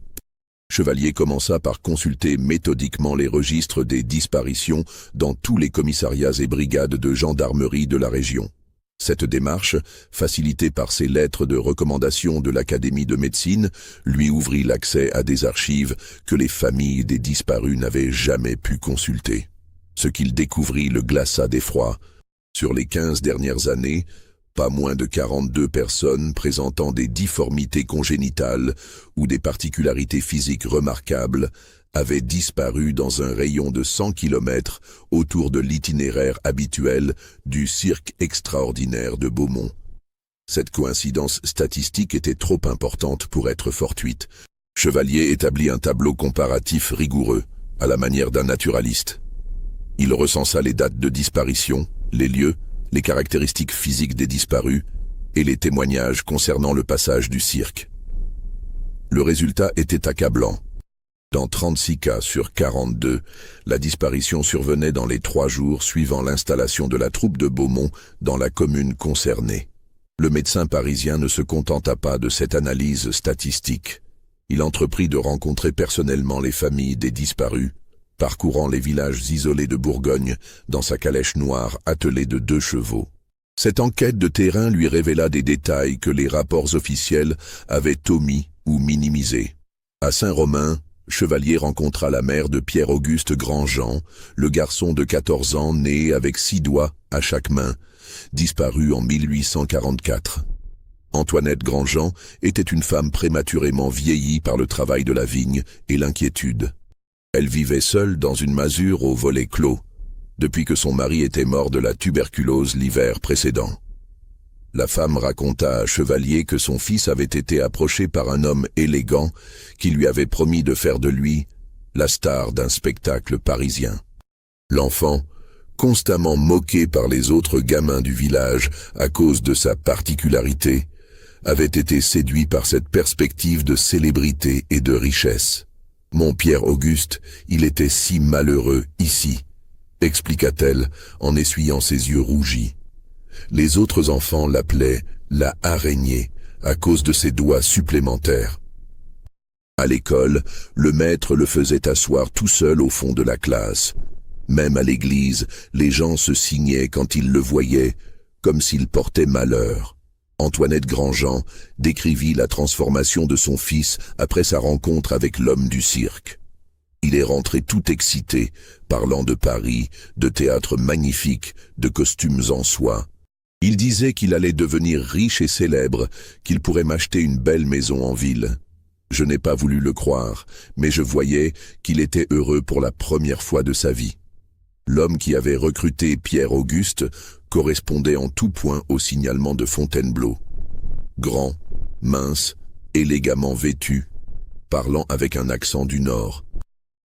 Chevalier commença par consulter méthodiquement les registres des disparitions dans tous les commissariats et brigades de gendarmerie de la région. Cette démarche, facilitée par ses lettres de recommandation de l'Académie de médecine, lui ouvrit l'accès à des archives que les familles des disparus n'avaient jamais pu consulter. Ce qu'il découvrit le glaça d'effroi. Sur les 15 dernières années, pas moins de 42 personnes présentant des difformités congénitales ou des particularités physiques remarquables avaient disparu dans un rayon de 100 km autour de l'itinéraire habituel du cirque extraordinaire de Beaumont. Cette coïncidence statistique était trop importante pour être fortuite. Chevalier établit un tableau comparatif rigoureux, à la manière d'un naturaliste. Il recensa les dates de disparition, les lieux, les caractéristiques physiques des disparus et les témoignages concernant le passage du cirque. Le résultat était accablant. Dans 36 cas sur 42, la disparition survenait dans les 3 jours suivant l'installation de la troupe de Beaumont dans la commune concernée. Le médecin parisien ne se contenta pas de cette analyse statistique. Il entreprit de rencontrer personnellement les familles des disparus, parcourant les villages isolés de Bourgogne dans sa calèche noire attelée de 2 chevaux. Cette enquête de terrain lui révéla des détails que les rapports officiels avaient omis ou minimisés. À Saint-Romain, Chevalier rencontra la mère de Pierre-Auguste Grandjean, le garçon de 14 ans né avec 6 doigts à chaque main, disparu en 1844. Antoinette Grandjean était une femme prématurément vieillie par le travail de la vigne et l'inquiétude. Elle vivait seule dans une masure au volet clos, depuis que son mari était mort de la tuberculose l'hiver précédent. La femme raconta à Chevalier que son fils avait été approché par un homme élégant qui lui avait promis de faire de lui la star d'un spectacle parisien. L'enfant, constamment moqué par les autres gamins du village à cause de sa particularité, avait été séduit par cette perspective de célébrité et de richesse. « Mon Pierre-Auguste, il était si malheureux ici », expliqua-t-elle en essuyant ses yeux rougis. Les autres enfants l'appelaient la araignée à cause de ses doigts supplémentaires. À l'école, le maître le faisait asseoir tout seul au fond de la classe. Même à l'église, les gens se signaient quand ils le voyaient, comme s'il portait malheur. Antoinette Grandjean décrivit la transformation de son fils après sa rencontre avec l'homme du cirque. Il est rentré tout excité, parlant de Paris, de théâtres magnifiques, de costumes en soie. Il disait qu'il allait devenir riche et célèbre, qu'il pourrait m'acheter une belle maison en ville. Je n'ai pas voulu le croire, mais je voyais qu'il était heureux pour la première fois de sa vie. L'homme qui avait recruté Pierre-Auguste correspondait en tout point au signalement de Fontainebleau. Grand, mince, élégamment vêtu, parlant avec un accent du Nord.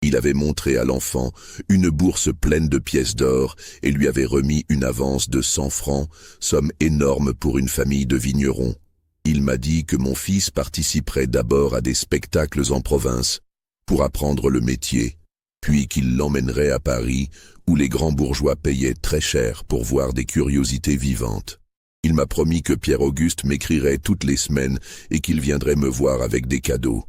Il avait montré à l'enfant une bourse pleine de pièces d'or et lui avait remis une avance de 100 francs, somme énorme pour une famille de vignerons. Il m'a dit que mon fils participerait d'abord à des spectacles en province pour apprendre le métier, puis qu'il l'emmènerait à Paris où les grands bourgeois payaient très cher pour voir des curiosités vivantes. Il m'a promis que Pierre-Auguste m'écrirait toutes les semaines et qu'il viendrait me voir avec des cadeaux.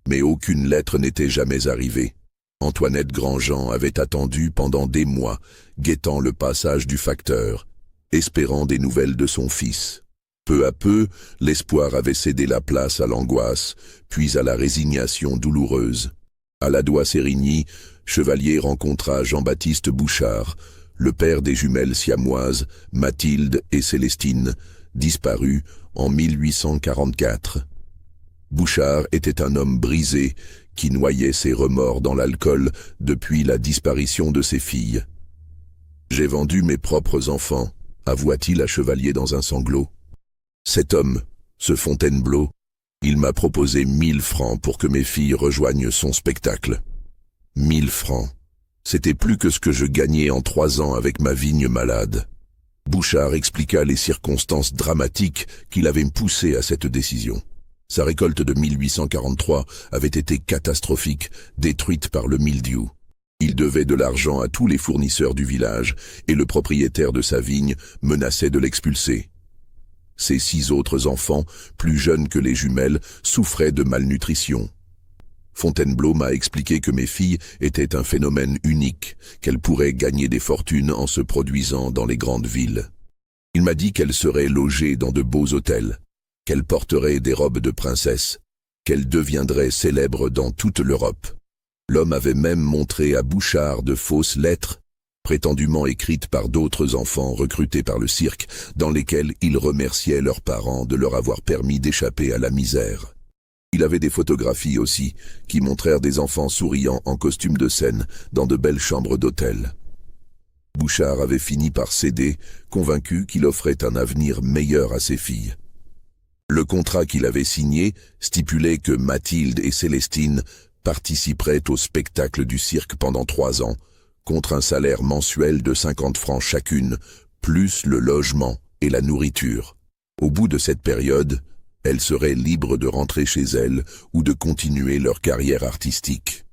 Mais aucune lettre n'était jamais arrivée. Antoinette Grandjean avait attendu pendant des mois, guettant le passage du facteur, espérant des nouvelles de son fils. Peu à peu, l'espoir avait cédé la place à l'angoisse, puis à la résignation douloureuse. À Ladois-Sérigny, Chevalier rencontra Jean-Baptiste Bouchard, le père des jumelles siamoises, Mathilde et Célestine, disparues en 1844. Bouchard était un homme brisé, qui noyait ses remords dans l'alcool depuis la disparition de ses filles. « J'ai vendu mes propres enfants », avoua-t-il à Chevalier dans un sanglot. Cet homme, ce Fontainebleau, il m'a proposé 1000 francs pour que mes filles rejoignent son spectacle. 1000 francs. C'était plus que ce que je gagnais en 3 ans avec ma vigne malade. Bouchard expliqua les circonstances dramatiques qui l'avaient poussé à cette décision. Sa récolte de 1843 avait été catastrophique, détruite par le mildiou. Il devait de l'argent à tous les fournisseurs du village et le propriétaire de sa vigne menaçait de l'expulser. Ses 6 autres enfants, plus jeunes que les jumelles, souffraient de malnutrition. Fontainebleau m'a expliqué que mes filles étaient un phénomène unique, qu'elles pourraient gagner des fortunes en se produisant dans les grandes villes. Il m'a dit qu'elles seraient logées dans de beaux hôtels, qu'elles porteraient des robes de princesse, qu'elles deviendraient célèbres dans toute l'Europe. L'homme avait même montré à Bouchard de fausses lettres, prétendument écrites par d'autres enfants recrutés par le cirque, dans lesquelles ils remerciaient leurs parents de leur avoir permis d'échapper à la misère. Il avait des photographies aussi, qui montrèrent des enfants souriants en costume de scène, dans de belles chambres d'hôtel. Bouchard avait fini par céder, convaincu qu'il offrait un avenir meilleur à ses filles. Le contrat qu'il avait signé stipulait que Mathilde et Célestine participeraient au spectacle du cirque pendant 3 ans, contre un salaire mensuel de 50 francs chacune, plus le logement et la nourriture. Au bout de cette période, elles seraient libres de rentrer chez elles ou de continuer leur carrière artistique.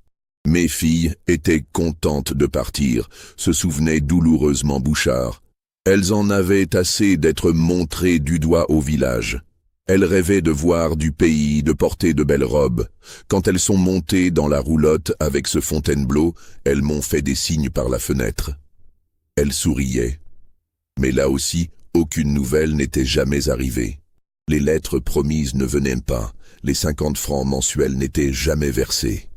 Mes filles étaient contentes de partir, se souvenait douloureusement Bouchard. Elles en avaient assez d'être montrées du doigt au village. Elles rêvaient de voir du pays, de porter de belles robes. Quand elles sont montées dans la roulotte avec ce Fontainebleau, elles m'ont fait des signes par la fenêtre. Elles souriaient. Mais là aussi, aucune nouvelle n'était jamais arrivée. Les lettres promises ne venaient pas, les 50 francs mensuels n'étaient jamais versés.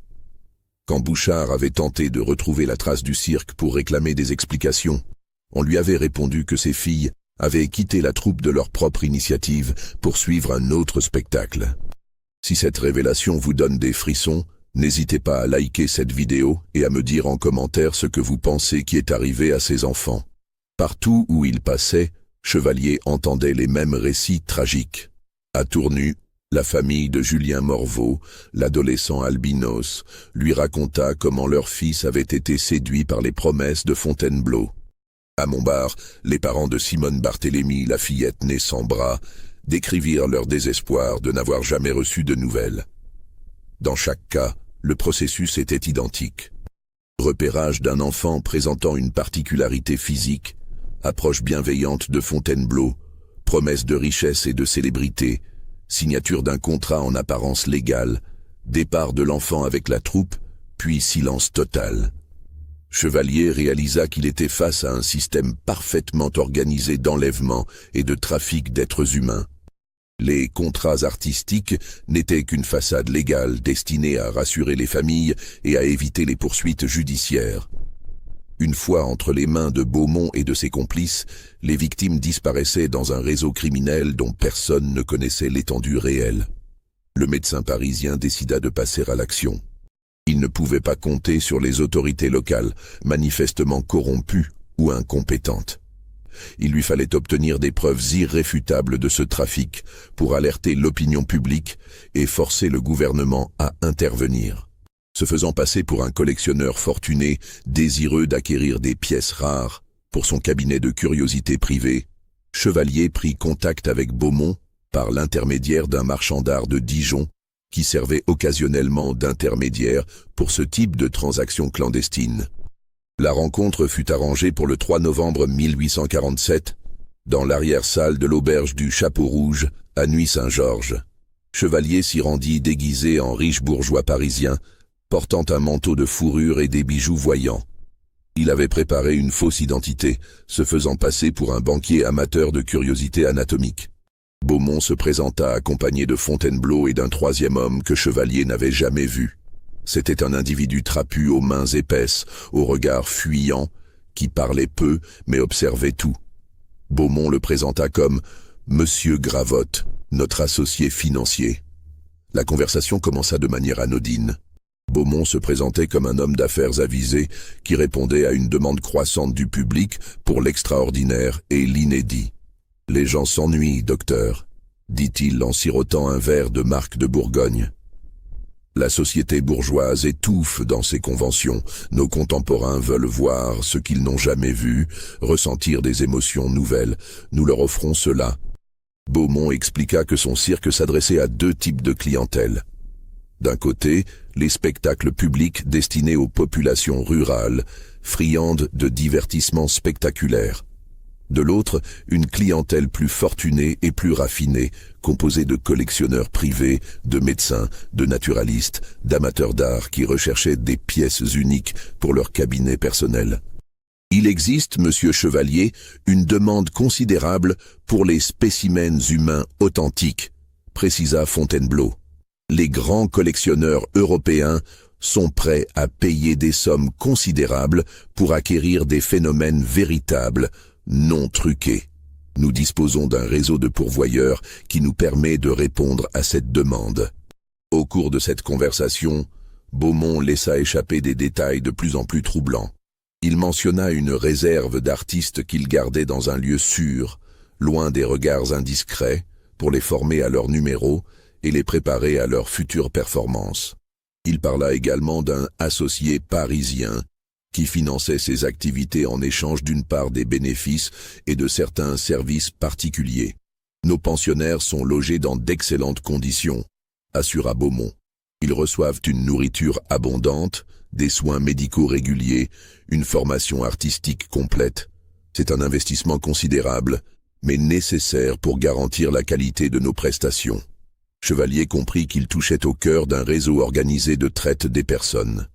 Quand Bouchard avait tenté de retrouver la trace du cirque pour réclamer des explications, on lui avait répondu que ses filles avaient quitté la troupe de leur propre initiative pour suivre un autre spectacle. Si cette révélation vous donne des frissons, n'hésitez pas à liker cette vidéo et à me dire en commentaire ce que vous pensez qui est arrivé à ces enfants. Partout où ils passaient, Chevalier entendait les mêmes récits tragiques. À Tournu, la famille de Julien Morveau, l'adolescent albinos, lui raconta comment leur fils avait été séduit par les promesses de Fontainebleau. À Montbard, les parents de Simone Barthélemy, la fillette née sans bras, décrivirent leur désespoir de n'avoir jamais reçu de nouvelles. Dans chaque cas, le processus était identique. Repérage d'un enfant présentant une particularité physique, approche bienveillante de Fontainebleau, promesse de richesse et de célébrité, signature d'un contrat en apparence légal, départ de l'enfant avec la troupe, puis silence total. Chevalier réalisa qu'il était face à un système parfaitement organisé d'enlèvement et de trafic d'êtres humains. Les contrats artistiques n'étaient qu'une façade légale destinée à rassurer les familles et à éviter les poursuites judiciaires. Une fois entre les mains de Beaumont et de ses complices, les victimes disparaissaient dans un réseau criminel dont personne ne connaissait l'étendue réelle. Le médecin parisien décida de passer à l'action. Il ne pouvait pas compter sur les autorités locales, manifestement corrompues ou incompétentes. Il lui fallait obtenir des preuves irréfutables de ce trafic pour alerter l'opinion publique et forcer le gouvernement à intervenir. Se faisant passer pour un collectionneur fortuné, désireux d'acquérir des pièces rares pour son cabinet de curiosités privées, Chevalier prit contact avec Beaumont par l'intermédiaire d'un marchand d'art de Dijon qui servait occasionnellement d'intermédiaire pour ce type de transactions clandestines. La rencontre fut arrangée pour le 3 novembre 1847 dans l'arrière-salle de l'auberge du Chapeau Rouge à Nuit-Saint-Georges. Chevalier s'y rendit déguisé en riche bourgeois parisien, portant un manteau de fourrure et des bijoux voyants. Il avait préparé une fausse identité, se faisant passer pour un banquier amateur de curiosités anatomiques. Beaumont se présenta accompagné de Fontainebleau et d'un troisième homme que Chevalier n'avait jamais vu. C'était un individu trapu aux mains épaisses, au regard fuyant, qui parlait peu mais observait tout. Beaumont le présenta comme « Monsieur Gravotte, notre associé financier ». La conversation commença de manière anodine. Beaumont se présentait comme un homme d'affaires avisé qui répondait à une demande croissante du public pour l'extraordinaire et l'inédit. « Les gens s'ennuient, docteur », dit-il en sirotant un verre de marque de Bourgogne. La société bourgeoise étouffe dans ses conventions. Nos contemporains veulent voir ce qu'ils n'ont jamais vu, ressentir des émotions nouvelles. Nous leur offrons cela. Beaumont expliqua que son cirque s'adressait à deux types de clientèle. D'un côté, les spectacles publics destinés aux populations rurales, friandes de divertissements spectaculaires. De l'autre, une clientèle plus fortunée et plus raffinée, composée de collectionneurs privés, de médecins, de naturalistes, d'amateurs d'art qui recherchaient des pièces uniques pour leur cabinet personnel. Il existe, monsieur Chevalier, une demande considérable pour les spécimens humains authentiques, précisa Fontainebleau. Les grands collectionneurs européens sont prêts à payer des sommes considérables pour acquérir des phénomènes véritables, non truqués. Nous disposons d'un réseau de pourvoyeurs qui nous permet de répondre à cette demande. Au cours de cette conversation, Beaumont laissa échapper des détails de plus en plus troublants. Il mentionna une réserve d'artistes qu'il gardait dans un lieu sûr, loin des regards indiscrets, pour les former à leur numéro et les préparer à leurs futures performances. Il parla également d'un associé parisien qui finançait ses activités en échange d'une part des bénéfices et de certains services particuliers. Nos pensionnaires sont logés dans d'excellentes conditions, assura Beaumont. Ils reçoivent une nourriture abondante, des soins médicaux réguliers, une formation artistique complète. C'est un investissement considérable, mais nécessaire pour garantir la qualité de nos prestations. Chevalier comprit qu'il touchait au cœur d'un réseau organisé de traite des personnes.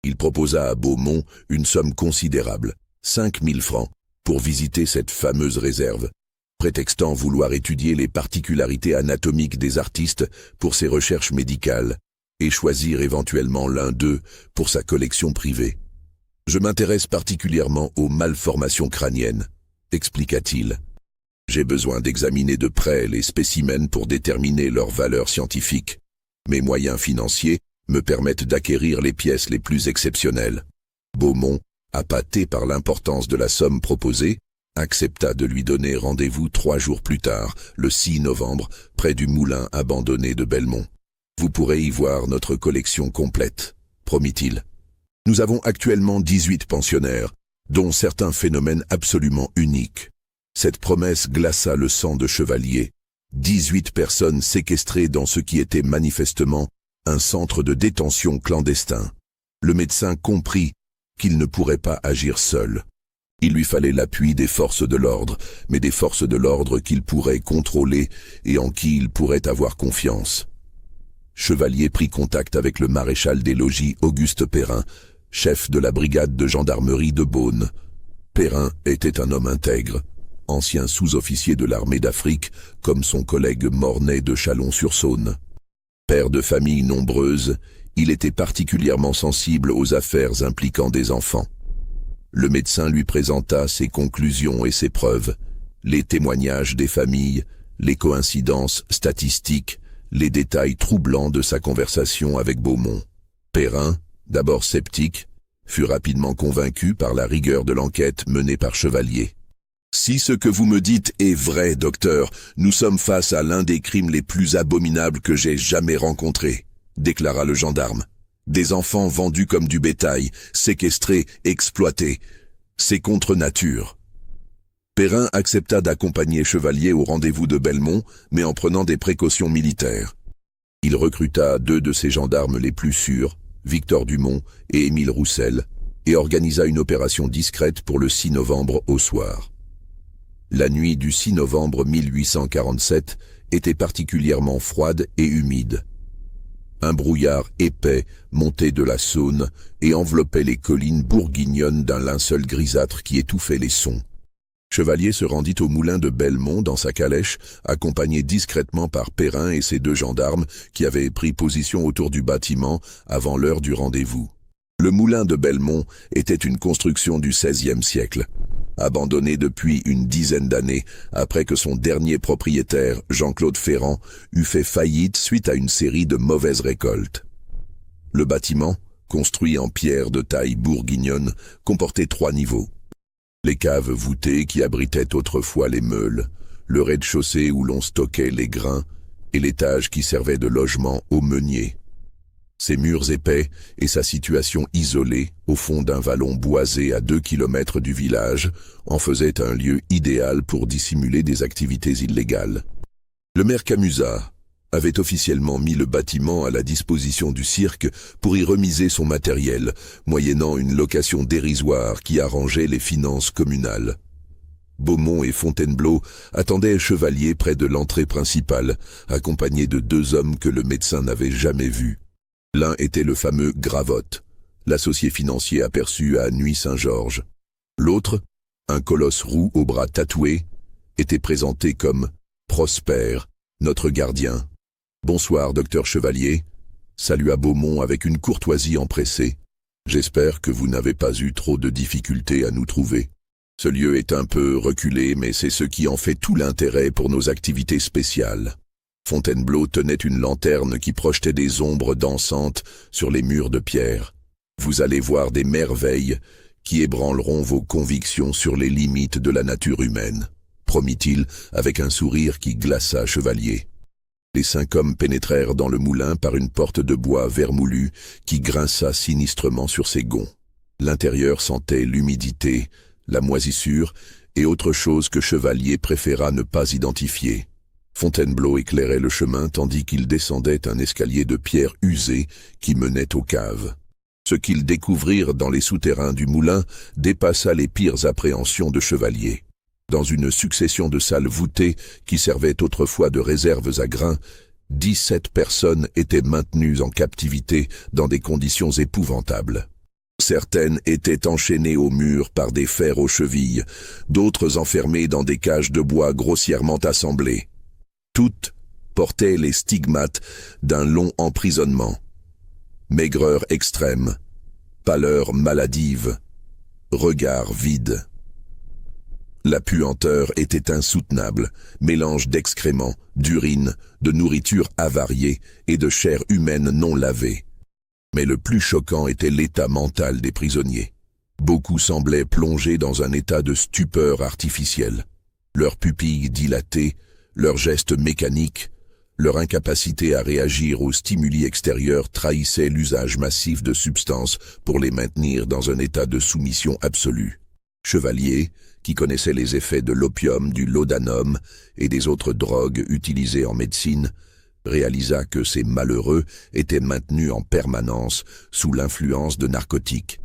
Il proposa à Beaumont une somme considérable, 5 000 francs, pour visiter cette fameuse réserve, prétextant vouloir étudier les particularités anatomiques des artistes pour ses recherches médicales et choisir éventuellement l'un d'eux pour sa collection privée. « Je m'intéresse particulièrement aux malformations crâniennes », expliqua-t-il. « J'ai besoin d'examiner de près les spécimens pour déterminer leur valeur scientifique. Mes moyens financiers me permettent d'acquérir les pièces les plus exceptionnelles. » Beaumont, appâté par l'importance de la somme proposée, accepta de lui donner rendez-vous 3 jours plus tard, le 6 novembre, près du moulin abandonné de Belmont. « Vous pourrez y voir notre collection complète, » promit-il. « Nous avons actuellement 18 pensionnaires, dont certains phénomènes absolument uniques. » Cette promesse glaça le sang de Chevalier. 18 personnes séquestrées dans ce qui était manifestement un centre de détention clandestin. Le médecin comprit qu'il ne pourrait pas agir seul. Il lui fallait l'appui des forces de l'ordre, mais des forces de l'ordre qu'il pourrait contrôler et en qui il pourrait avoir confiance. Chevalier prit contact avec le maréchal des logis Auguste Perrin, chef de la brigade de gendarmerie de Beaune. Perrin était un homme intègre, ancien sous-officier de l'armée d'Afrique, comme son collègue Mornay de Chalon-sur-Saône. Père de famille nombreuse, il était particulièrement sensible aux affaires impliquant des enfants. Le médecin lui présenta ses conclusions et ses preuves, les témoignages des familles, les coïncidences statistiques, les détails troublants de sa conversation avec Beaumont. Perrin, d'abord sceptique, fut rapidement convaincu par la rigueur de l'enquête menée par Chevalier. « Si ce que vous me dites est vrai, docteur, nous sommes face à l'un des crimes les plus abominables que j'ai jamais rencontrés, » déclara le gendarme. « Des enfants vendus comme du bétail, séquestrés, exploités. C'est contre nature. » Perrin accepta d'accompagner Chevalier au rendez-vous de Belmont, mais en prenant des précautions militaires. Il recruta 2 de ses gendarmes les plus sûrs, Victor Dumont et Émile Roussel, et organisa une opération discrète pour le 6 novembre au soir. La nuit du 6 novembre 1847 était particulièrement froide et humide. Un brouillard épais montait de la Saône et enveloppait les collines bourguignonnes d'un linceul grisâtre qui étouffait les sons. Chevalier se rendit au moulin de Belmont dans sa calèche, accompagné discrètement par Perrin et ses 2 gendarmes qui avaient pris position autour du bâtiment avant l'heure du rendez-vous. Le moulin de Belmont était une construction du XVIe siècle, abandonné depuis une dizaine d'années après que son dernier propriétaire, Jean-Claude Ferrand, eut fait faillite suite à une série de mauvaises récoltes. Le bâtiment, construit en pierre de taille bourguignonne, comportait 3 niveaux. Les caves voûtées qui abritaient autrefois les meules, le rez-de-chaussée où l'on stockait les grains et l'étage qui servait de logement aux meuniers. Ses murs épais et sa situation isolée au fond d'un vallon boisé à 2 kilomètres du village en faisaient un lieu idéal pour dissimuler des activités illégales. Le maire Camusat avait officiellement mis le bâtiment à la disposition du cirque pour y remiser son matériel, moyennant une location dérisoire qui arrangeait les finances communales. Beaumont et Fontainebleau attendaient Chevalier près de l'entrée principale, accompagnés de 2 hommes que le médecin n'avait jamais vus. L'un était le fameux Gravotte, l'associé financier aperçu à Nuit-Saint-Georges. L'autre, un colosse roux aux bras tatoués, était présenté comme « Prosper, notre gardien ». « Bonsoir, docteur Chevalier », salua Beaumont avec une courtoisie empressée. « J'espère que vous n'avez pas eu trop de difficultés à nous trouver. Ce lieu est un peu reculé, mais c'est ce qui en fait tout l'intérêt pour nos activités spéciales. » Fontainebleau tenait une lanterne qui projetait des ombres dansantes sur les murs de pierre. « Vous allez voir des merveilles qui ébranleront vos convictions sur les limites de la nature humaine, » promit-il avec un sourire qui glaça Chevalier. Les 5 hommes pénétrèrent dans le moulin par une porte de bois vermoulu qui grinça sinistrement sur ses gonds. L'intérieur sentait l'humidité, la moisissure et autre chose que Chevalier préféra ne pas identifier. Fontainebleau éclairait le chemin tandis qu'il descendait un escalier de pierre usée qui menait aux caves. Ce qu'ils découvrirent dans les souterrains du moulin dépassa les pires appréhensions de Chevalier. Dans une succession de salles voûtées qui servaient autrefois de réserves à grains, 17 personnes étaient maintenues en captivité dans des conditions épouvantables. Certaines étaient enchaînées au mur par des fers aux chevilles, d'autres enfermées dans des cages de bois grossièrement assemblées. Toutes portaient les stigmates d'un long emprisonnement. Maigreur extrême, pâleur maladive, regard vide. La puanteur était insoutenable, mélange d'excréments, d'urine, de nourriture avariée et de chair humaine non lavée. Mais le plus choquant était l'état mental des prisonniers. Beaucoup semblaient plongés dans un état de stupeur artificielle. Leurs pupilles dilatées, leurs gestes mécaniques, leur incapacité à réagir aux stimuli extérieurs trahissaient l'usage massif de substances pour les maintenir dans un état de soumission absolue. Chevalier, qui connaissait les effets de l'opium, du laudanum et des autres drogues utilisées en médecine, réalisa que ces malheureux étaient maintenus en permanence sous l'influence de narcotiques.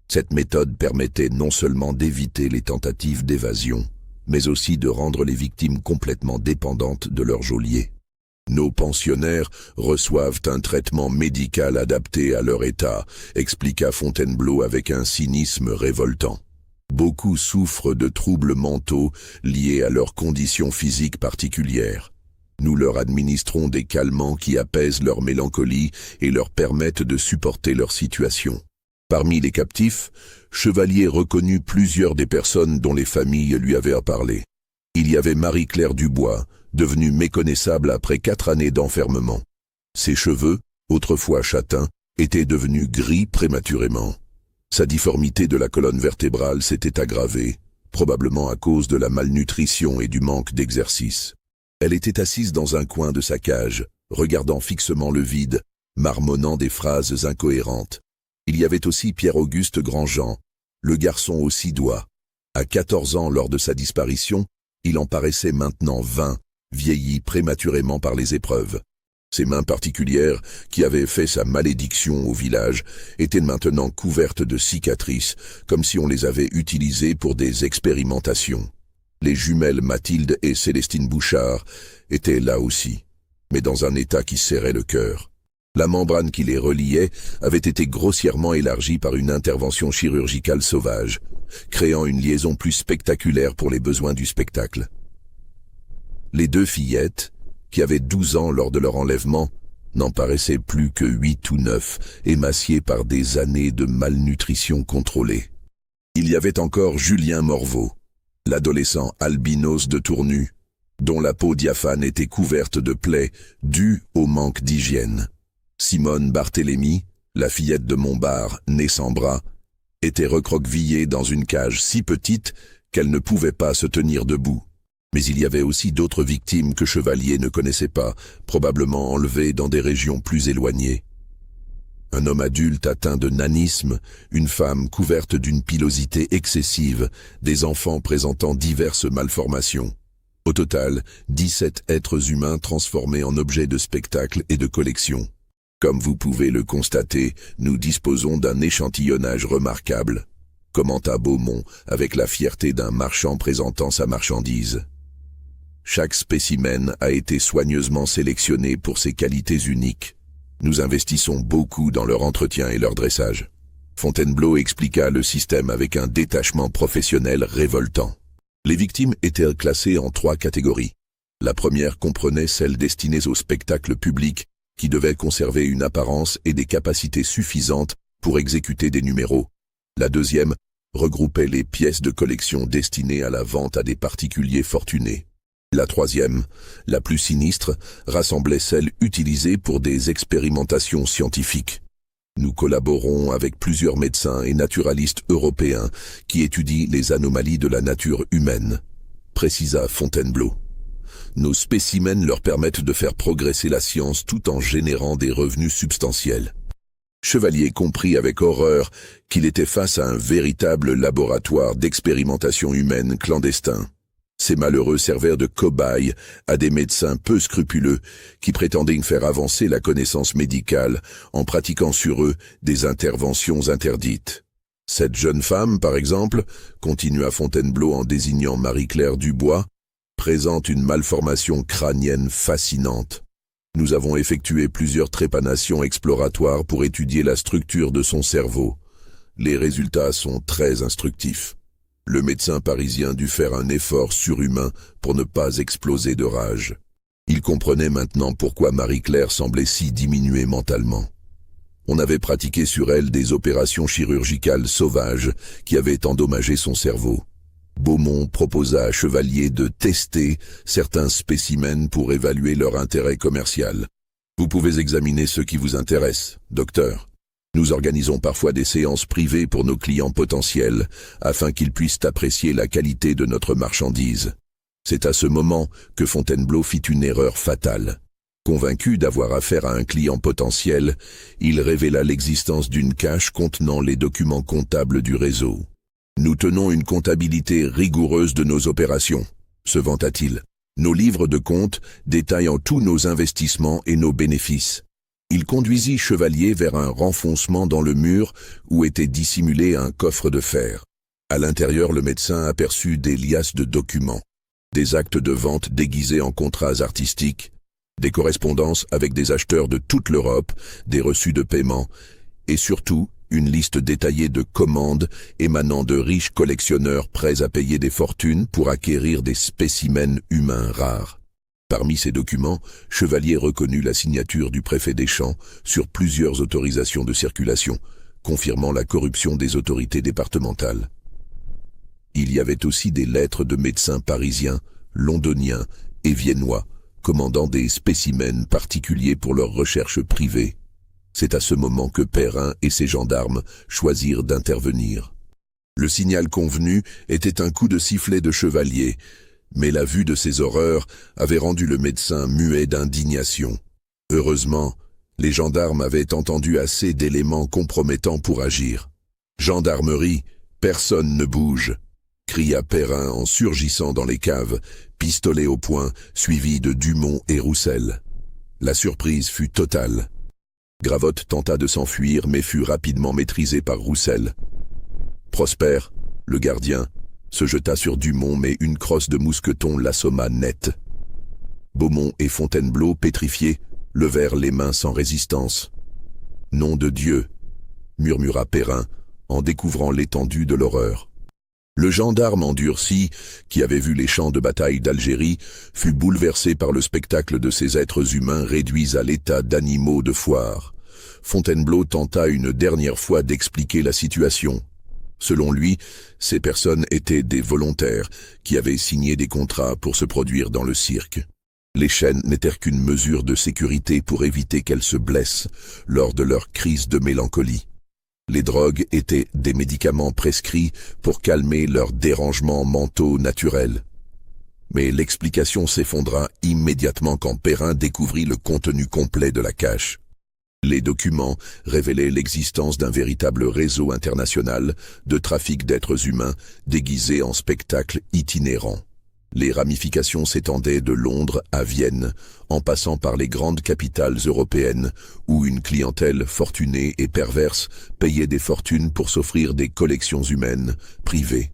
Cette méthode permettait non seulement d'éviter les tentatives d'évasion, mais aussi de rendre les victimes complètement dépendantes de leur geôlier. Nos pensionnaires reçoivent un traitement médical adapté à leur état, expliqua Fontainebleau avec un cynisme révoltant. Beaucoup souffrent de troubles mentaux liés à leurs conditions physiques particulières. Nous leur administrons des calmants qui apaisent leur mélancolie et leur permettent de supporter leur situation. Parmi les captifs, Chevalier reconnut plusieurs des personnes dont les familles lui avaient à parler. Il y avait Marie-Claire Dubois, devenue méconnaissable après 4 années d'enfermement. Ses cheveux, autrefois châtains, étaient devenus gris prématurément. Sa difformité de la colonne vertébrale s'était aggravée, probablement à cause de la malnutrition et du manque d'exercice. Elle était assise dans un coin de sa cage, regardant fixement le vide, marmonnant des phrases incohérentes. Il y avait aussi Pierre-Auguste Grandjean, le garçon aux 6 doigts. À 14 ans lors de sa disparition, il en paraissait maintenant 20, vieilli prématurément par les épreuves. Ses mains particulières, qui avaient fait sa malédiction au village, étaient maintenant couvertes de cicatrices, comme si on les avait utilisées pour des expérimentations. Les jumelles Mathilde et Célestine Bouchard étaient là aussi, mais dans un état qui serrait le cœur. La membrane qui les reliait avait été grossièrement élargie par une intervention chirurgicale sauvage, créant une liaison plus spectaculaire pour les besoins du spectacle. Les 2 fillettes, qui avaient 12 ans lors de leur enlèvement, n'en paraissaient plus que 8 ou 9, émaciées par des années de malnutrition contrôlée. Il y avait encore Julien Morveau, l'adolescent albinos de Tournu, dont la peau diaphane était couverte de plaies dues au manque d'hygiène. Simone Barthélemy, la fillette de Montbard, née sans bras, était recroquevillée dans une cage si petite qu'elle ne pouvait pas se tenir debout. Mais il y avait aussi d'autres victimes que Chevalier ne connaissait pas, probablement enlevées dans des régions plus éloignées. Un homme adulte atteint de nanisme, une femme couverte d'une pilosité excessive, des enfants présentant diverses malformations. Au total, 17 êtres humains transformés en objets de spectacle et de collection. Comme vous pouvez le constater, nous disposons d'un échantillonnage remarquable, commenta Beaumont avec la fierté d'un marchand présentant sa marchandise. Chaque spécimen a été soigneusement sélectionné pour ses qualités uniques. Nous investissons beaucoup dans leur entretien et leur dressage. Fontainebleau expliqua le système avec un détachement professionnel révoltant. Les victimes étaient classées en 3 catégories. La première comprenait celles destinées au spectacle public, qui devaient conserver une apparence et des capacités suffisantes pour exécuter des numéros. La deuxième regroupait les pièces de collection destinées à la vente à des particuliers fortunés. La troisième, la plus sinistre, rassemblait celles utilisées pour des expérimentations scientifiques. Nous collaborons avec plusieurs médecins et naturalistes européens qui étudient les anomalies de la nature humaine, précisa Fontainebleau. Nos spécimens leur permettent de faire progresser la science tout en générant des revenus substantiels. Chevalier comprit avec horreur qu'il était face à un véritable laboratoire d'expérimentation humaine clandestin. Ces malheureux servèrent de cobayes à des médecins peu scrupuleux qui prétendaient faire avancer la connaissance médicale en pratiquant sur eux des interventions interdites. Cette jeune femme, par exemple, continua Fontainebleau en désignant Marie-Claire Dubois, présente une malformation crânienne fascinante. Nous avons effectué plusieurs trépanations exploratoires pour étudier la structure de son cerveau. Les résultats sont très instructifs. Le médecin parisien dut faire un effort surhumain pour ne pas exploser de rage. Il comprenait maintenant pourquoi Marie-Claire semblait si diminuée mentalement. On avait pratiqué sur elle des opérations chirurgicales sauvages qui avaient endommagé son cerveau. Beaumont proposa à Chevalier de tester certains spécimens pour évaluer leur intérêt commercial. Vous pouvez examiner ceux qui vous intéressent, docteur. Nous organisons parfois des séances privées pour nos clients potentiels, afin qu'ils puissent apprécier la qualité de notre marchandise. C'est à ce moment que Fontainebleau fit une erreur fatale. Convaincu d'avoir affaire à un client potentiel, il révéla l'existence d'une cache contenant les documents comptables du réseau. Nous tenons une comptabilité rigoureuse de nos opérations, se vanta-t-il. Nos livres de compte détaillant tous nos investissements et nos bénéfices. Il conduisit Chevalier vers un renfoncement dans le mur où était dissimulé un coffre de fer. À l'intérieur, le médecin aperçut des liasses de documents, des actes de vente déguisés en contrats artistiques, des correspondances avec des acheteurs de toute l'Europe, des reçus de paiement, et surtout une liste détaillée de commandes émanant de riches collectionneurs prêts à payer des fortunes pour acquérir des spécimens humains rares. Parmi ces documents, Chevalier reconnut la signature du préfet des Champs sur plusieurs autorisations de circulation, confirmant la corruption des autorités départementales. Il y avait aussi des lettres de médecins parisiens, londoniens et viennois, commandant des spécimens particuliers pour leurs recherches privées. C'est à ce moment que Perrin et ses gendarmes choisirent d'intervenir. Le signal convenu était un coup de sifflet de chevalier, mais la vue de ces horreurs avait rendu le médecin muet d'indignation. Heureusement, les gendarmes avaient entendu assez d'éléments compromettants pour agir. « Gendarmerie, personne ne bouge !» cria Perrin en surgissant dans les caves, pistolet au poing, suivi de Dumont et Roussel. La surprise fut totale. Gravotte tenta de s'enfuir mais fut rapidement maîtrisé par Roussel. Prosper, le gardien, se jeta sur Dumont mais une crosse de mousqueton l'assomma net. Beaumont et Fontainebleau, pétrifiés, levèrent les mains sans résistance. « Nom de Dieu !» murmura Perrin en découvrant l'étendue de l'horreur. Le gendarme endurci, qui avait vu les champs de bataille d'Algérie, fut bouleversé par le spectacle de ces êtres humains réduits à l'état d'animaux de foire. Fontainebleau tenta une dernière fois d'expliquer la situation. Selon lui, ces personnes étaient des volontaires qui avaient signé des contrats pour se produire dans le cirque. Les chaînes n'étaient qu'une mesure de sécurité pour éviter qu'elles se blessent lors de leur crise de mélancolie. Les drogues étaient des médicaments prescrits pour calmer leurs dérangements mentaux naturels. Mais l'explication s'effondra immédiatement quand Perrin découvrit le contenu complet de la cache. Les documents révélaient l'existence d'un véritable réseau international de trafic d'êtres humains déguisés en spectacles itinérants. Les ramifications s'étendaient de Londres à Vienne, en passant par les grandes capitales européennes, où une clientèle fortunée et perverse payait des fortunes pour s'offrir des collections humaines privées.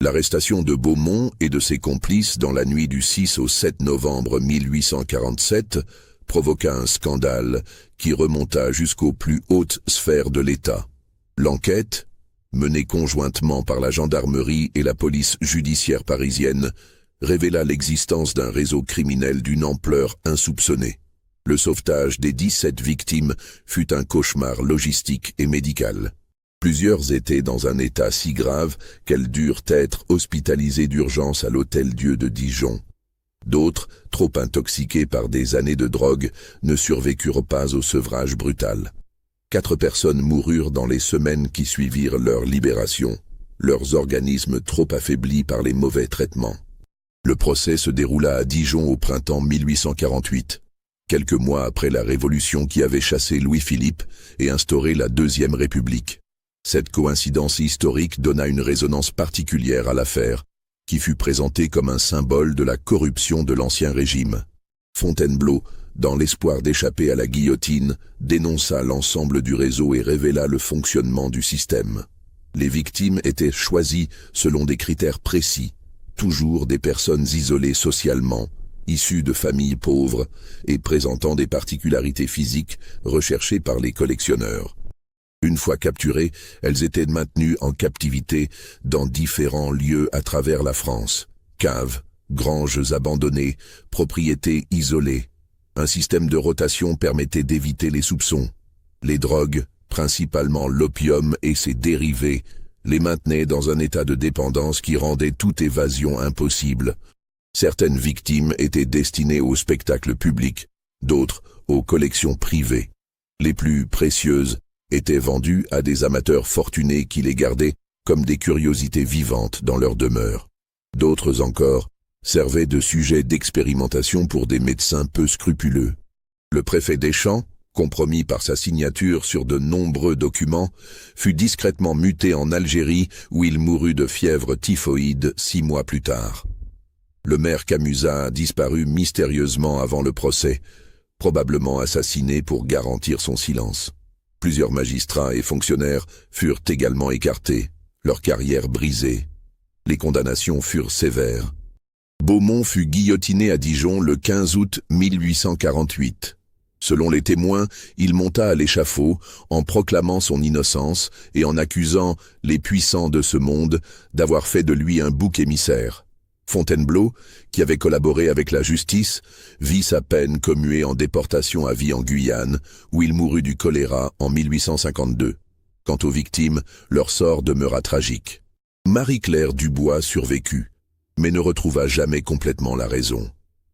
L'arrestation de Beaumont et de ses complices dans la nuit du 6 au 7 novembre 1847 provoqua un scandale qui remonta jusqu'aux plus hautes sphères de l'État. L'enquête, menée conjointement par la gendarmerie et la police judiciaire parisienne, révéla l'existence d'un réseau criminel d'une ampleur insoupçonnée. Le sauvetage des 17 victimes fut un cauchemar logistique et médical. Plusieurs étaient dans un état si grave qu'elles durent être hospitalisées d'urgence à l'Hôtel-Dieu de Dijon. D'autres, trop intoxiquées par des années de drogue, ne survécurent pas au sevrage brutal. 4 personnes moururent dans les semaines qui suivirent leur libération, leurs organismes trop affaiblis par les mauvais traitements. Le procès se déroula à Dijon au printemps 1848, quelques mois après la Révolution qui avait chassé Louis-Philippe et instauré la Deuxième République. Cette coïncidence historique donna une résonance particulière à l'affaire, qui fut présentée comme un symbole de la corruption de l'Ancien Régime. Fontainebleau, dans l'espoir d'échapper à la guillotine, dénonça l'ensemble du réseau et révéla le fonctionnement du système. Les victimes étaient choisies selon des critères précis, toujours des personnes isolées socialement, issues de familles pauvres et présentant des particularités physiques recherchées par les collectionneurs. Une fois capturées, elles étaient maintenues en captivité dans différents lieux à travers la France. Caves, granges abandonnées, propriétés isolées. Un système de rotation permettait d'éviter les soupçons. Les drogues, principalement l'opium et ses dérivés, les maintenaient dans un état de dépendance qui rendait toute évasion impossible. Certaines victimes étaient destinées au spectacle public, d'autres aux collections privées. Les plus précieuses étaient vendues à des amateurs fortunés qui les gardaient comme des curiosités vivantes dans leur demeure. D'autres encore servaient de sujet d'expérimentation pour des médecins peu scrupuleux. Le préfet Deschamps, compromis par sa signature sur de nombreux documents, fut discrètement muté en Algérie où il mourut de fièvre typhoïde 6 mois plus tard. Le maire Camusat disparut mystérieusement avant le procès, probablement assassiné pour garantir son silence. Plusieurs magistrats et fonctionnaires furent également écartés, leur carrière brisée. Les condamnations furent sévères. Beaumont fut guillotiné à Dijon le 15 août 1848. Selon les témoins, il monta à l'échafaud en proclamant son innocence et en accusant les puissants de ce monde d'avoir fait de lui un bouc émissaire. Fontainebleau, qui avait collaboré avec la justice, vit sa peine commuée en déportation à vie en Guyane, où il mourut du choléra en 1852. Quant aux victimes, leur sort demeura tragique. Marie-Claire Dubois survécut, mais ne retrouva jamais complètement la raison.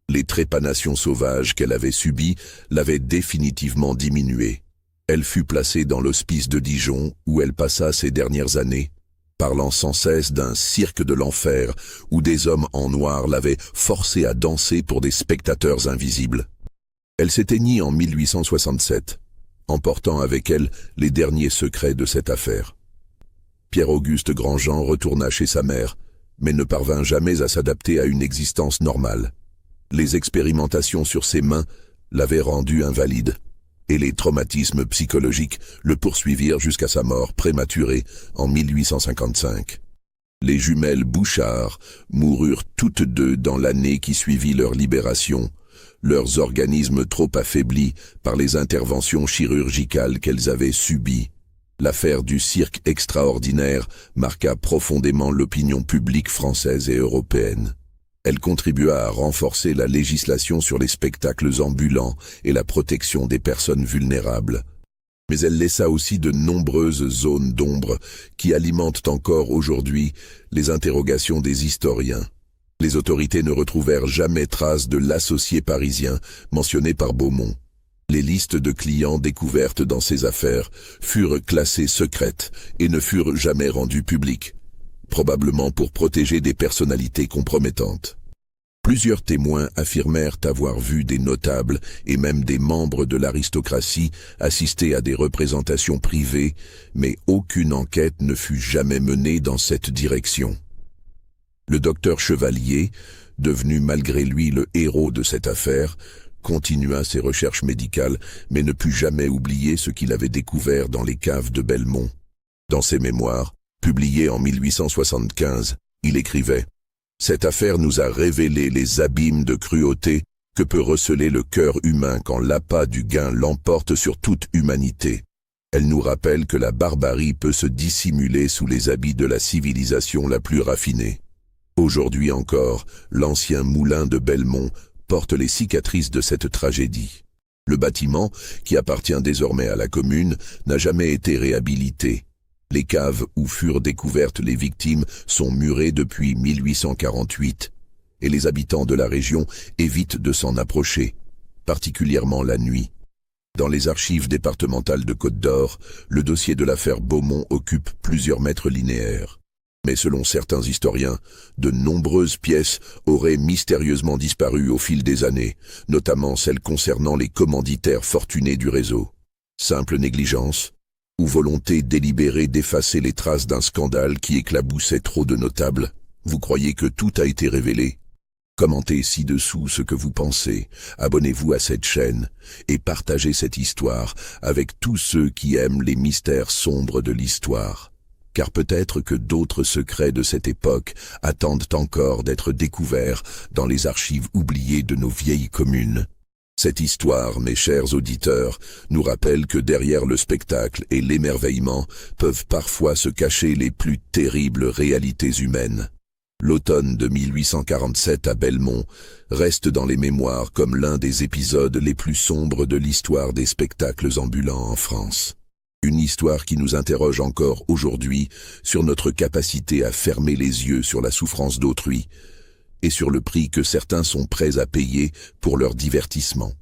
Les trépanations sauvages qu'elle avait subies l'avaient définitivement diminuée. Elle fut placée dans l'hospice de Dijon, où elle passa ses dernières années, parlant sans cesse d'un cirque de l'enfer où des hommes en noir l'avaient forcée à danser pour des spectateurs invisibles. Elle s'éteignit en 1867, emportant avec elle les derniers secrets de cette affaire. Pierre-Auguste Grandjean retourna chez sa mère, mais ne parvint jamais à s'adapter à une existence normale. Les expérimentations sur ses mains l'avaient rendu invalide, et les traumatismes psychologiques le poursuivirent jusqu'à sa mort prématurée en 1855. Les jumelles Bouchard moururent toutes deux dans l'année qui suivit leur libération, leurs organismes trop affaiblis par les interventions chirurgicales qu'elles avaient subies. L'affaire du cirque extraordinaire marqua profondément l'opinion publique française et européenne. Elle contribua à renforcer la législation sur les spectacles ambulants et la protection des personnes vulnérables. Mais elle laissa aussi de nombreuses zones d'ombre qui alimentent encore aujourd'hui les interrogations des historiens. Les autorités ne retrouvèrent jamais trace de l'associé parisien mentionné par Beaumont. Les listes de clients découvertes dans ces affaires furent classées secrètes et ne furent jamais rendues publiques, probablement pour protéger des personnalités compromettantes. Plusieurs témoins affirmèrent avoir vu des notables et même des membres de l'aristocratie assister à des représentations privées, mais aucune enquête ne fut jamais menée dans cette direction. Le docteur Chevalier, devenu malgré lui le héros de cette affaire, continua ses recherches médicales, mais ne put jamais oublier ce qu'il avait découvert dans les caves de Belmont. Dans ses mémoires, publiés en 1875, il écrivait « Cette affaire nous a révélé les abîmes de cruauté que peut receler le cœur humain quand l'appât du gain l'emporte sur toute humanité. Elle nous rappelle que la barbarie peut se dissimuler sous les habits de la civilisation la plus raffinée. Aujourd'hui encore, l'ancien moulin de Belmont porte les cicatrices de cette tragédie. Le bâtiment, qui appartient désormais à la commune, n'a jamais été réhabilité. Les caves où furent découvertes les victimes sont murées depuis 1848, et les habitants de la région évitent de s'en approcher, particulièrement la nuit. Dans les archives départementales de Côte-d'Or, le dossier de l'affaire Beaumont occupe plusieurs mètres linéaires. Mais selon certains historiens, de nombreuses pièces auraient mystérieusement disparu au fil des années, notamment celles concernant les commanditaires fortunés du réseau. Simple négligence ou volonté délibérée d'effacer les traces d'un scandale qui éclaboussait trop de notables? Vous croyez que tout a été révélé? Commentez ci-dessous ce que vous pensez, abonnez-vous à cette chaîne et partagez cette histoire avec tous ceux qui aiment les mystères sombres de l'histoire. Car peut-être que d'autres secrets de cette époque attendent encore d'être découverts dans les archives oubliées de nos vieilles communes. Cette histoire, mes chers auditeurs, nous rappelle que derrière le spectacle et l'émerveillement peuvent parfois se cacher les plus terribles réalités humaines. L'automne de 1847 à Belmont reste dans les mémoires comme l'un des épisodes les plus sombres de l'histoire des spectacles ambulants en France. Une histoire qui nous interroge encore aujourd'hui sur notre capacité à fermer les yeux sur la souffrance d'autrui et sur le prix que certains sont prêts à payer pour leur divertissement.